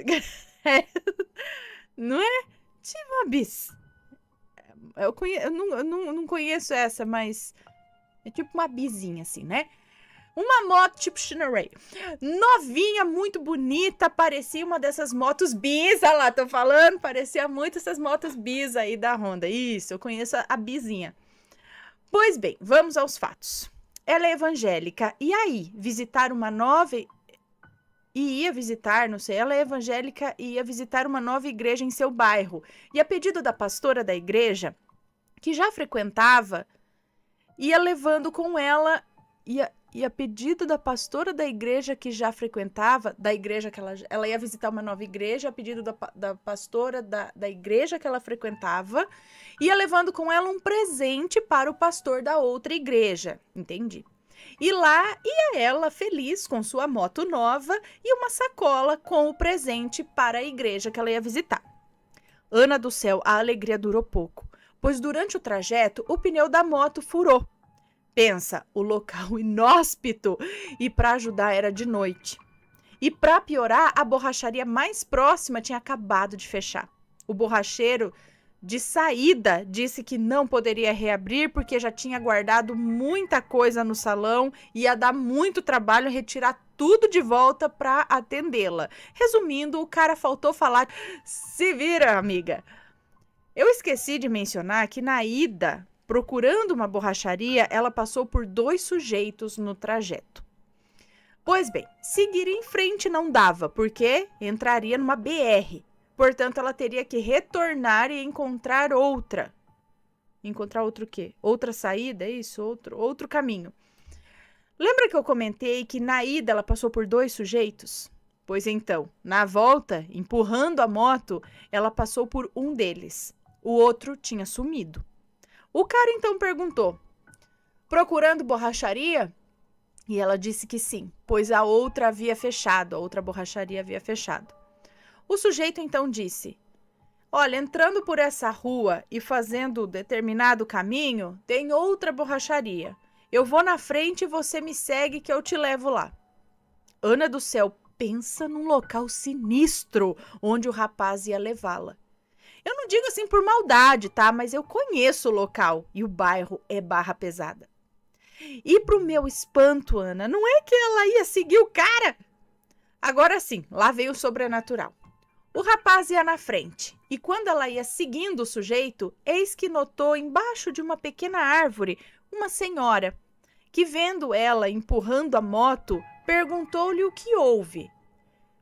Não é? Tipo uma bis. Eu não conheço essa, mas... É tipo uma bizinha, assim, né? Uma moto tipo Shineray. Novinha, muito bonita. Parecia uma dessas motos bis. Olha lá, tô falando. Parecia muito essas motos bis aí da Honda. Isso, eu conheço a bizinha. Pois bem, vamos aos fatos. Ela é evangélica. E aí, visitar uma nova... E ia visitar, não sei, ela é evangélica e ia visitar uma nova igreja em seu bairro. E a pedido da pastora da igreja, que já frequentava... ia levando com ela, e a pedido da pastora da igreja que já frequentava, da igreja que ela ia visitar uma nova igreja, a pedido da pastora da igreja que ela frequentava, ia levando com ela um presente para o pastor da outra igreja, entendi. E lá ia ela feliz com sua moto nova e uma sacola com o presente para a igreja que ela ia visitar. Ana do céu, a alegria durou pouco, pois durante o trajeto o pneu da moto furou. Pensa, o local inóspito, e para ajudar era de noite. E para piorar, a borracharia mais próxima tinha acabado de fechar. O borracheiro de saída disse que não poderia reabrir porque já tinha guardado muita coisa no salão e ia dar muito trabalho retirar tudo de volta para atendê-la. Resumindo, o cara faltou falar, se vira, amiga. Eu esqueci de mencionar que na ida, procurando uma borracharia, ela passou por 2 sujeitos no trajeto. Pois bem, seguir em frente não dava, porque entraria numa BR. Portanto, ela teria que retornar e encontrar outra. Encontrar outro quê? Outra saída, é isso? Outro caminho. Lembra que eu comentei que na ida ela passou por 2 sujeitos? Pois então, na volta, empurrando a moto, ela passou por um deles. O outro tinha sumido. O cara então perguntou: procurando borracharia? E ela disse que sim, pois a outra borracharia havia fechado. O sujeito então disse: olha, entrando por essa rua e fazendo determinado caminho, tem outra borracharia. Eu vou na frente e você me segue que eu te levo lá. Ana do céu, pensa num local sinistro onde o rapaz ia levá-la. Eu não digo assim por maldade, tá? Mas eu conheço o local e o bairro é Barra Pesada. E pro meu espanto, Ana, não é que ela ia seguir o cara? Agora sim, lá veio o sobrenatural. O rapaz ia na frente, e quando ela ia seguindo o sujeito, eis que notou embaixo de uma pequena árvore uma senhora, que vendo ela empurrando a moto, perguntou-lhe o que houve.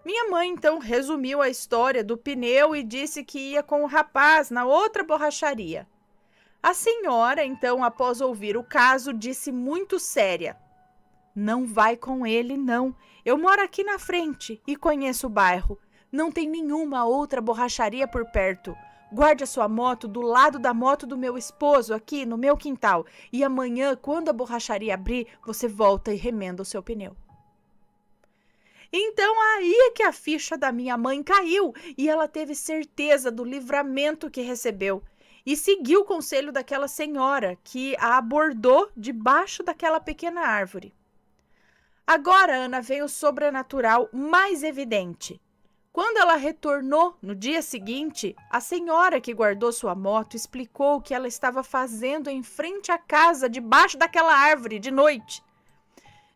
Minha mãe então resumiu a história do pneu e disse que ia com o rapaz na outra borracharia. A senhora, então, após ouvir o caso, disse muito séria: não vai com ele, não. Eu moro aqui na frente e conheço o bairro. Não tem nenhuma outra borracharia por perto. Guarde a sua moto do lado da moto do meu esposo, aqui no meu quintal. E amanhã, quando a borracharia abrir, você volta e remenda o seu pneu. Então aí é que a ficha da minha mãe caiu e ela teve certeza do livramento que recebeu. E seguiu o conselho daquela senhora que a abordou debaixo daquela pequena árvore. Agora, Ana, vem o sobrenatural mais evidente. Quando ela retornou no dia seguinte, a senhora que guardou sua moto explicou o que ela estava fazendo em frente à casa, debaixo daquela árvore, de noite.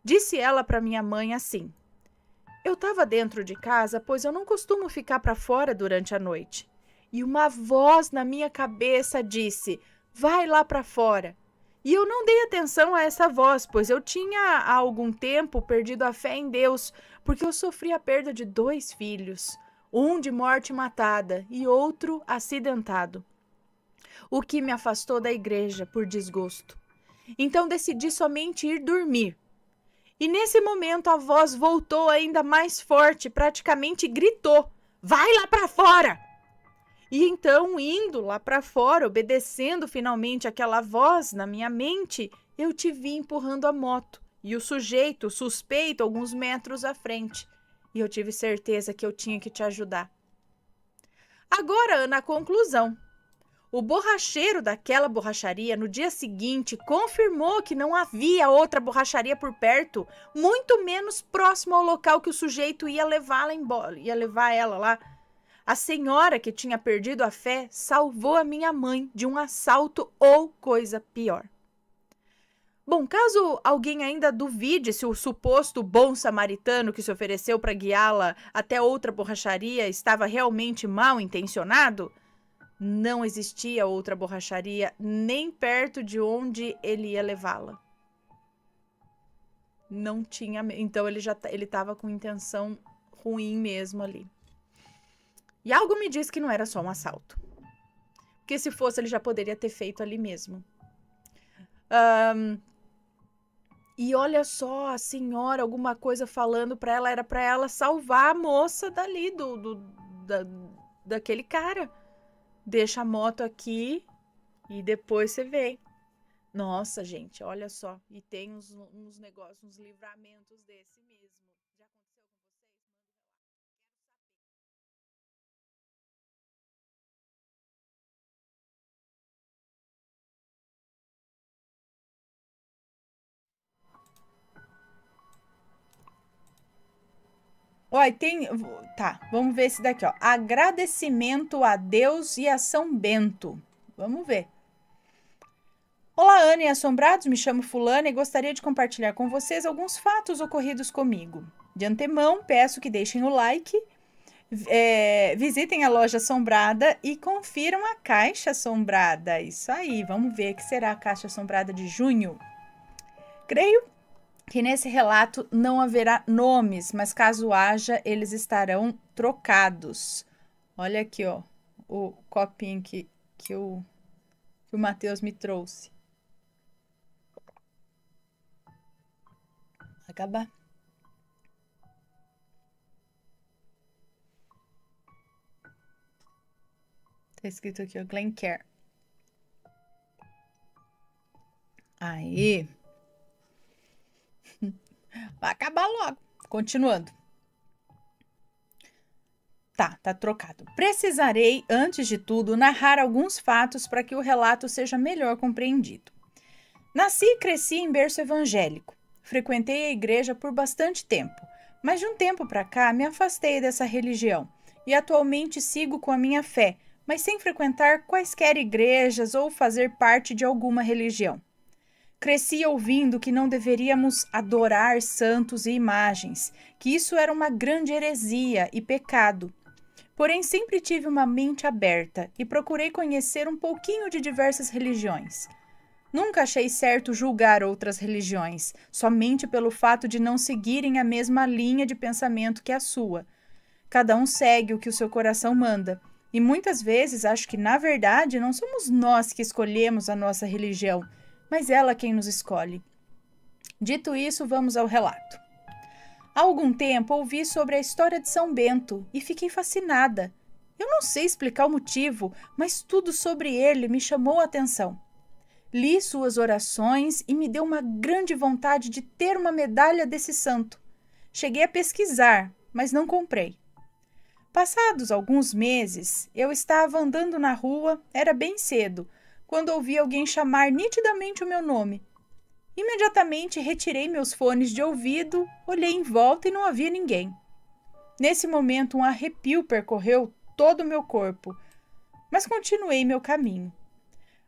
Disse ela para minha mãe assim: eu estava dentro de casa, pois eu não costumo ficar para fora durante a noite. E uma voz na minha cabeça disse: vai lá para fora. E eu não dei atenção a essa voz, pois eu tinha há algum tempo perdido a fé em Deus, porque eu sofri a perda de 2 filhos, um de morte matada e outro acidentado, o que me afastou da igreja por desgosto. Então decidi somente ir dormir. E nesse momento a voz voltou ainda mais forte, praticamente gritou: vai lá para fora! E então, indo lá para fora, obedecendo finalmente aquela voz na minha mente, eu te vi empurrando a moto e o sujeito suspeito alguns metros à frente. E eu tive certeza que eu tinha que te ajudar. Agora, Ana, a conclusão. O borracheiro daquela borracharia, no dia seguinte, confirmou que não havia outra borracharia por perto, muito menos próximo ao local que o sujeito ia levá-la embora, ia levar ela lá. A senhora que tinha perdido a fé salvou a minha mãe de um assalto ou coisa pior. Bom, caso alguém ainda duvide se o suposto bom samaritano que se ofereceu para guiá-la até outra borracharia estava realmente mal intencionado, não existia outra borracharia nem perto de onde ele ia levá-la. Não tinha, então ele estava com intenção ruim mesmo ali. E algo me diz que não era só um assalto. Porque se fosse, ele já poderia ter feito ali mesmo. E olha só, a senhora, alguma coisa falando pra ela, era pra ela salvar a moça dali, daquele cara. Deixa a moto aqui e depois você vem. Nossa, gente, olha só. E tem uns negócios, uns livramentos desse mesmo. Já aconteceu com vocês? Olha, tem... Tá, vamos ver esse daqui, ó. Agradecimento a Deus e a São Bento. Vamos ver. Olá, Ana e assombrados, me chamo Fulana e gostaria de compartilhar com vocês alguns fatos ocorridos comigo. De antemão, peço que deixem o like, visitem a loja assombrada e confiram a caixa assombrada. Isso aí, vamos ver o que será a caixa assombrada de junho. Creio que nesse relato não haverá nomes, mas caso haja, eles estarão trocados. Olha aqui, ó, o copinho que o Matheus me trouxe. Acabar. Tá escrito aqui, ó, Glencairn. Aí. Vai acabar logo. Continuando. Tá trocado. Precisarei, antes de tudo, narrar alguns fatos para que o relato seja melhor compreendido. Nasci e cresci em berço evangélico. Frequentei a igreja por bastante tempo, mas de um tempo para cá me afastei dessa religião e atualmente sigo com a minha fé, mas sem frequentar quaisquer igrejas ou fazer parte de alguma religião. Cresci ouvindo que não deveríamos adorar santos e imagens, que isso era uma grande heresia e pecado. Porém, sempre tive uma mente aberta e procurei conhecer um pouquinho de diversas religiões. Nunca achei certo julgar outras religiões, somente pelo fato de não seguirem a mesma linha de pensamento que a sua. Cada um segue o que o seu coração manda, e muitas vezes acho que, na verdade, não somos nós que escolhemos a nossa religião, mas ela quem nos escolhe. Dito isso, vamos ao relato. Há algum tempo ouvi sobre a história de São Bento e fiquei fascinada. Eu não sei explicar o motivo, mas tudo sobre ele me chamou a atenção. Li suas orações e me deu uma grande vontade de ter uma medalha desse santo. Cheguei a pesquisar, mas não comprei. Passados alguns meses, eu estava andando na rua, era bem cedo, quando ouvi alguém chamar nitidamente o meu nome. Imediatamente retirei meus fones de ouvido, olhei em volta e não havia ninguém. Nesse momento, um arrepio percorreu todo o meu corpo, mas continuei meu caminho.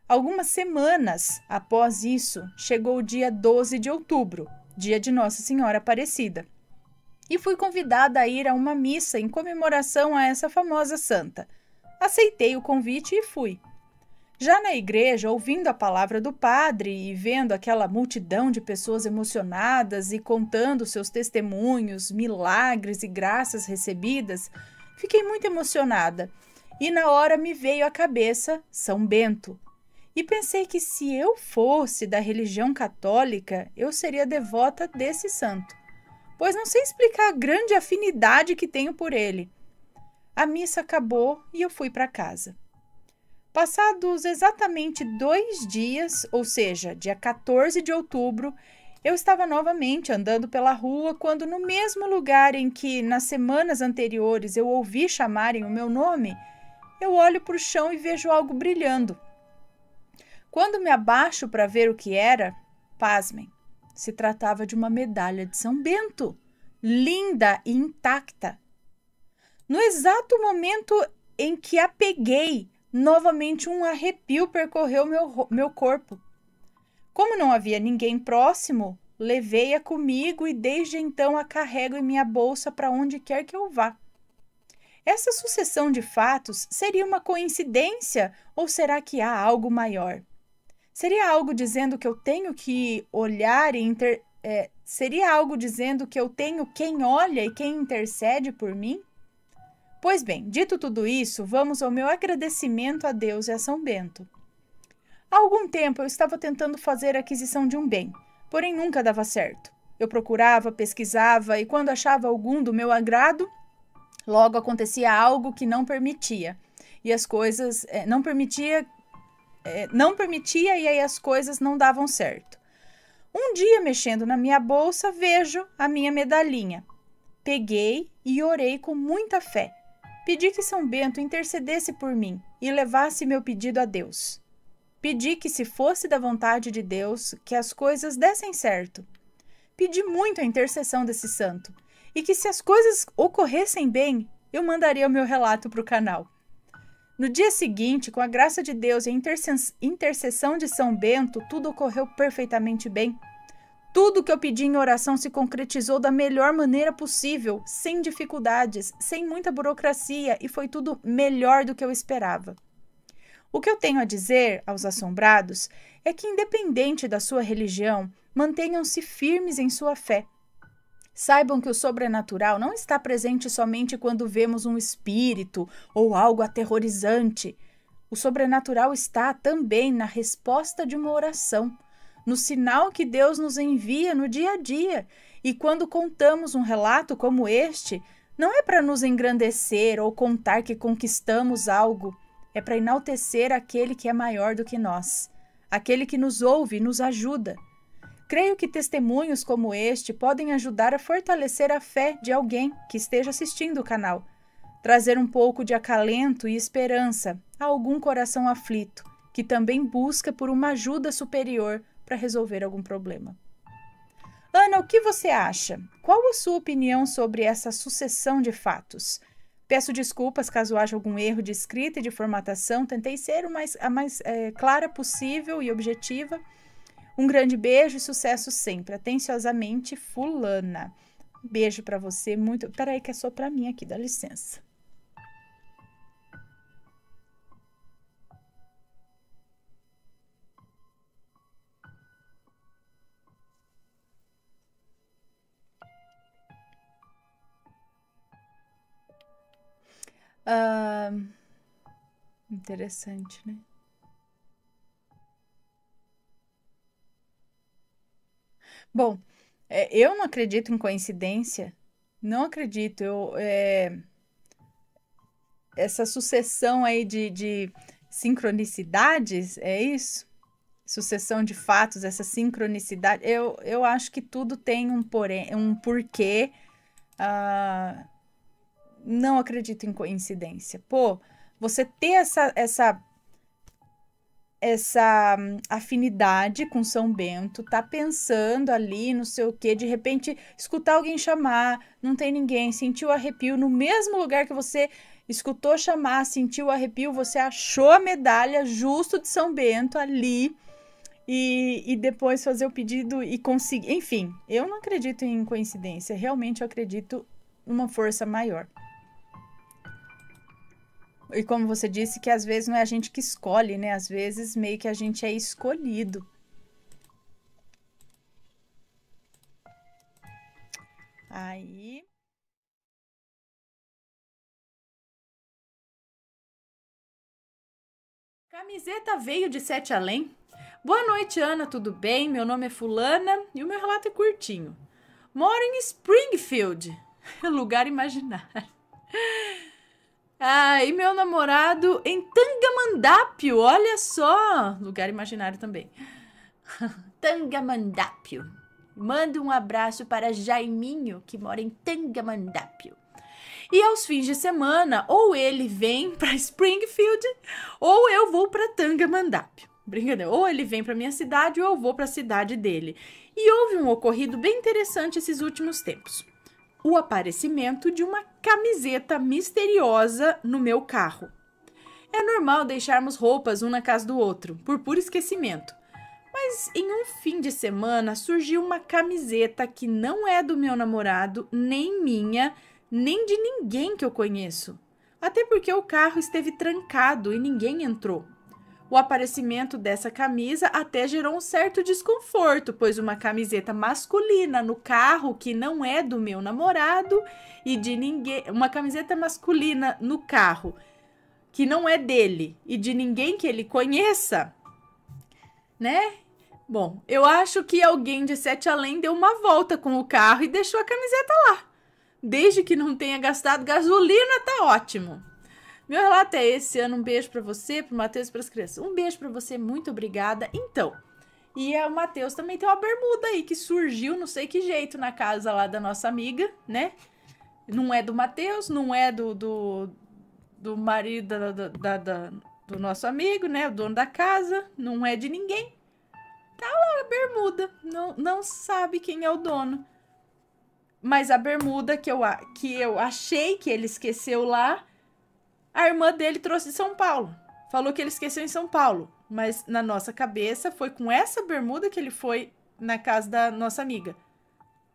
Algumas semanas após isso, chegou o dia 12 de outubro, dia de Nossa Senhora Aparecida, e fui convidada a ir a uma missa em comemoração a essa famosa santa. Aceitei o convite e fui. Já na igreja, ouvindo a palavra do padre e vendo aquela multidão de pessoas emocionadas e contando seus testemunhos, milagres e graças recebidas, fiquei muito emocionada e na hora me veio à cabeça São Bento. E pensei que se eu fosse da religião católica, eu seria devota desse santo, pois não sei explicar a grande afinidade que tenho por ele. A missa acabou e eu fui para casa. Passados exatamente 2 dias, ou seja, dia 14 de outubro, eu estava novamente andando pela rua quando no mesmo lugar em que nas semanas anteriores eu ouvi chamarem o meu nome, eu olho para o chão e vejo algo brilhando. Quando me abaixo para ver o que era, pasmem, se tratava de uma medalha de São Bento, linda e intacta. No exato momento em que a peguei, novamente um arrepio percorreu meu corpo. Como não havia ninguém próximo, levei-a comigo e desde então a carrego em minha bolsa para onde quer que eu vá. Essa sucessão de fatos seria uma coincidência ou será que há algo maior? Seria algo dizendo que eu tenho que olhar e seria algo dizendo que eu tenho quem olha e quem intercede por mim? Pois bem, dito tudo isso, vamos ao meu agradecimento a Deus e a São Bento. Há algum tempo eu estava tentando fazer a aquisição de um bem, porém nunca dava certo. Eu procurava, pesquisava e quando achava algum do meu agrado, logo acontecia algo que não permitia. E as coisas não permitia e aí as coisas não davam certo. Um dia, mexendo na minha bolsa, vejo a minha medalhinha. Peguei e orei com muita fé. Pedi que São Bento intercedesse por mim e levasse meu pedido a Deus. Pedi que, se fosse da vontade de Deus, que as coisas dessem certo. Pedi muito a intercessão desse santo e que, se as coisas ocorressem bem, eu mandaria o meu relato para o canal. No dia seguinte, com a graça de Deus e a intercessão de São Bento, tudo ocorreu perfeitamente bem. Tudo que eu pedi em oração se concretizou da melhor maneira possível, sem dificuldades, sem muita burocracia e foi tudo melhor do que eu esperava. O que eu tenho a dizer aos assombrados é que, independente da sua religião, mantenham-se firmes em sua fé. Saibam que o sobrenatural não está presente somente quando vemos um espírito ou algo aterrorizante. O sobrenatural está também na resposta de uma oração, no sinal que Deus nos envia no dia a dia. E quando contamos um relato como este, não é para nos engrandecer ou contar que conquistamos algo, é para enaltecer aquele que é maior do que nós, aquele que nos ouve e nos ajuda. Creio que testemunhos como este podem ajudar a fortalecer a fé de alguém que esteja assistindo o canal, trazer um pouco de acalento e esperança a algum coração aflito, que também busca por uma ajuda superior para resolver algum problema. Ana, o que você acha? Qual a sua opinião sobre essa sucessão de fatos? Peço desculpas caso haja algum erro de escrita e de formatação. Tentei ser a mais clara possível e objetiva. Um grande beijo e sucesso sempre. Atenciosamente, Fulana. Beijo para você. Muito. Peraí que é só para mim aqui, dá licença. Interessante, né? Bom, eu não acredito em coincidência. Não acredito. Essa sucessão aí de sincronicidades, é isso? Sucessão de fatos, essa sincronicidade. Eu acho que tudo tem um porquê. Não acredito em coincidência. Pô, você ter essa afinidade com São Bento, tá pensando ali, não sei o quê, de repente escutar alguém chamar, não tem ninguém, sentiu o arrepio no mesmo lugar que você escutou chamar, sentiu o arrepio, você achou a medalha justo de São Bento ali e depois fazer o pedido e conseguir. Enfim, eu não acredito em coincidência, realmente eu acredito numa força maior. E como você disse, que às vezes não é a gente que escolhe, né? Às vezes meio que a gente é escolhido. Aí. Camiseta veio de Sete Além. Boa noite, Ana, tudo bem? Meu nome é Fulana e o meu relato é curtinho. Moro em Springfield, lugar imaginário. E meu namorado em Tangamandápio, olha só, lugar imaginário também. Tangamandápio. Manda um abraço para Jaiminho, que mora em Tangamandápio. E aos fins de semana, ou ele vem para Springfield, ou eu vou para Tangamandápio. Brincadeira, ou ele vem para minha cidade, ou eu vou para a cidade dele. E houve um ocorrido bem interessante esses últimos tempos. O aparecimento de uma camiseta misteriosa no meu carro. É normal deixarmos roupas um na casa do outro, por puro esquecimento. Mas em um fim de semana surgiu uma camiseta que não é do meu namorado, nem minha, nem de ninguém que eu conheço. Até porque o carro esteve trancado e ninguém entrou. O aparecimento dessa camisa até gerou um certo desconforto, pois uma camiseta masculina no carro que não é do meu namorado e de ninguém, uma camiseta masculina no carro que não é dele e de ninguém que ele conheça, né? Bom, eu acho que alguém de Sete Além deu uma volta com o carro e deixou a camiseta lá. Desde que não tenha gastado gasolina, tá ótimo. Meu relato é esse, Ana. Um beijo pra você, pro Matheus e pras crianças. Um beijo pra você, muito obrigada. Então, e o Matheus também tem uma bermuda aí que surgiu, não sei que jeito, na casa lá da nossa amiga, né? Não é do Matheus, não é do marido do nosso amigo, né? O dono da casa, não é de ninguém. Tá lá a bermuda, não sabe quem é o dono. Mas a bermuda que eu achei que ele esqueceu lá, a irmã dele trouxe de São Paulo. Falou que ele esqueceu em São Paulo. Mas na nossa cabeça foi com essa bermuda que ele foi na casa da nossa amiga.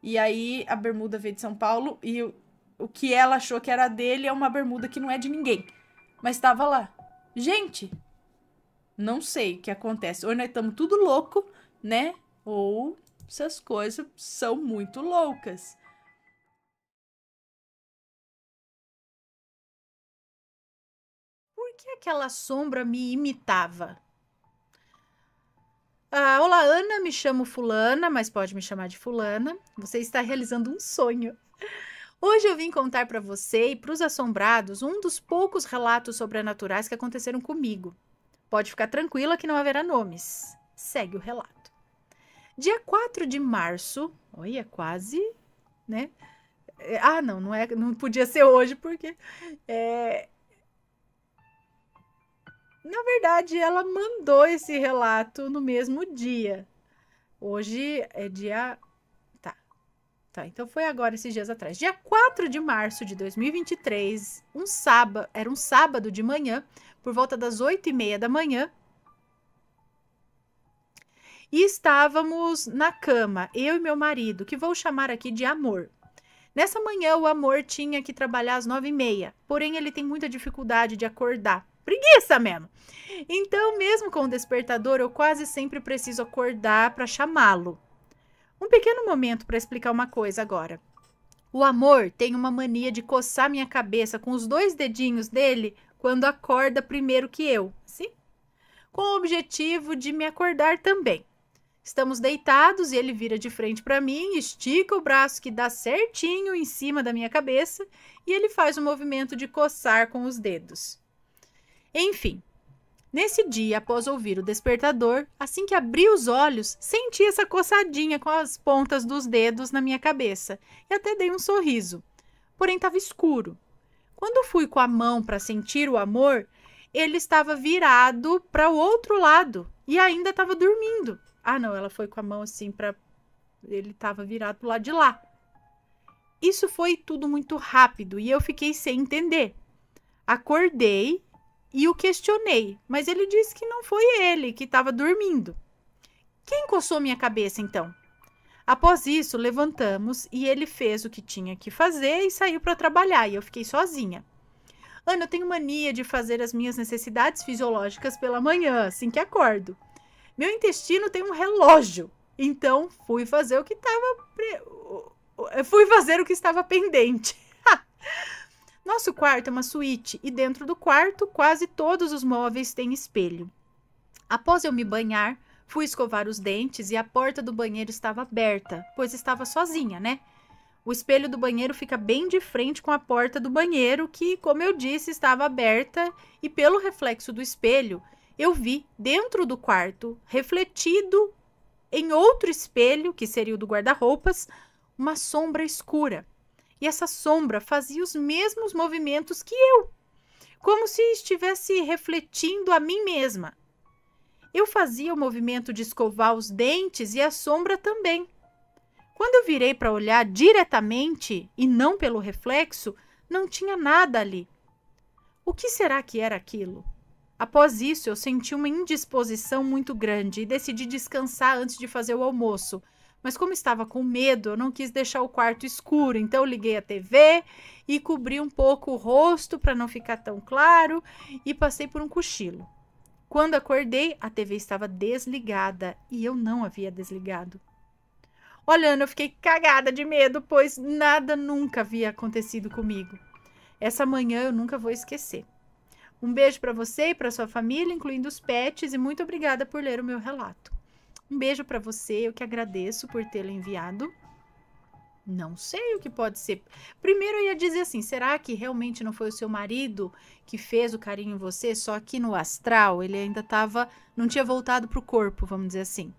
E aí a bermuda veio de São Paulo e o que ela achou que era dele é uma bermuda que não é de ninguém. Mas estava lá. Gente, não sei o que acontece. Ou nós estamos tudo louco, né? Ou essas coisas são muito loucas. Por que aquela sombra me imitava? Olá, Ana, me chamo fulana, mas pode me chamar de fulana. Você está realizando um sonho. Hoje eu vim contar para você e para os assombrados um dos poucos relatos sobrenaturais que aconteceram comigo. Pode ficar tranquila que não haverá nomes. Segue o relato. Dia 4 de março, olha, quase, né? Não podia ser hoje porque na verdade ela mandou esse relato no mesmo dia. Hoje é dia Tá, então foi agora, esses dias atrás. Dia 4 de março de 2023, era um sábado de manhã, por volta das 8h30 da manhã. E estávamos na cama, eu e meu marido, que vou chamar aqui de Amor. Nessa manhã, o Amor tinha que trabalhar às 9h30, porém ele tem muita dificuldade de acordar. Preguiça mesmo! Então, mesmo com o despertador, eu quase sempre preciso acordar para chamá-lo. Um pequeno momento para explicar uma coisa agora. O Amor tem uma mania de coçar minha cabeça com os 2 dedinhos dele quando acorda primeiro que eu, sim? Com o objetivo de me acordar também. Estamos deitados e ele vira de frente para mim, estica o braço que dá certinho em cima da minha cabeça e ele faz o movimento de coçar com os dedos. Enfim. Nesse dia, após ouvir o despertador, assim que abri os olhos, senti essa coçadinha com as pontas dos dedos na minha cabeça e até dei um sorriso. Porém, estava escuro. Quando fui com a mão para sentir o Amor, ele estava virado para o outro lado e ainda estava dormindo. Ela foi com a mão assim para... Ele estava virado para o lado de lá. Isso foi tudo muito rápido e eu fiquei sem entender. Acordei e o questionei, mas ele disse que não foi ele, que estava dormindo. Quem coçou minha cabeça, então? Após isso, levantamos e ele fez o que tinha que fazer e saiu para trabalhar, e eu fiquei sozinha. Ana, eu tenho mania de fazer as minhas necessidades fisiológicas pela manhã, assim que acordo. Meu intestino tem um relógio, então fui fazer o que estava pendente. Nosso quarto é uma suíte e dentro do quarto quase todos os móveis têm espelho. Após eu me banhar, fui escovar os dentes e a porta do banheiro estava aberta, pois estava sozinha, né? O espelho do banheiro fica bem de frente com a porta do banheiro, que, como eu disse, estava aberta e pelo reflexo do espelho, eu vi dentro do quarto, refletido em outro espelho, que seria o do guarda-roupas, uma sombra escura. E essa sombra fazia os mesmos movimentos que eu, como se estivesse refletindo a mim mesma. Eu fazia o movimento de escovar os dentes e a sombra também. Quando eu virei para olhar diretamente e não pelo reflexo, não tinha nada ali. O que será que era aquilo? Após isso, eu senti uma indisposição muito grande e decidi descansar antes de fazer o almoço. Mas como estava com medo, eu não quis deixar o quarto escuro, então liguei a TV e cobri um pouco o rosto para não ficar tão claro e passei por um cochilo. Quando acordei, a TV estava desligada e eu não havia desligado. Olhando, eu fiquei cagada de medo, pois nada nunca havia acontecido comigo. Essa manhã eu nunca vou esquecer. Um beijo para você e para sua família, incluindo os pets, e muito obrigada por ler o meu relato. Um beijo para você, eu que agradeço por tê-lo enviado. Não sei o que pode ser. Primeiro eu ia dizer assim, será que realmente não foi o seu marido que fez o carinho em você, só que no astral? Ele ainda não tinha voltado pro corpo, vamos dizer assim,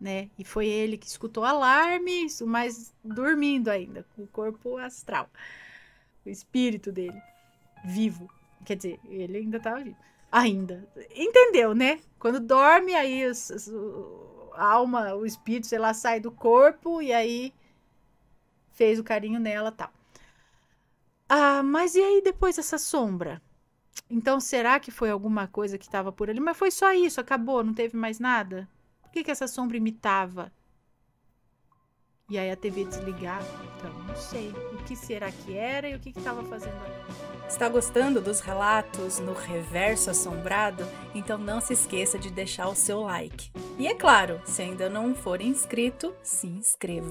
né? E foi ele que escutou alarme, mas dormindo ainda, com o corpo astral. O espírito dele, vivo. Quer dizer, ele ainda estava vivo. Ainda. Entendeu, né? Quando dorme, aí a alma, o espírito, sei lá, sai do corpo e aí fez o carinho nela e tal. Mas e aí depois essa sombra? Então, será que foi alguma coisa que estava por ali? Mas foi só isso, acabou, não teve mais nada? Por que essa sombra imitava? E aí a TV desligava? Então, não sei. O que será que era e o que estava fazendo ali? Está gostando dos relatos no Reverso Assombrado? Então não se esqueça de deixar o seu like. E é claro, se ainda não for inscrito, se inscreva.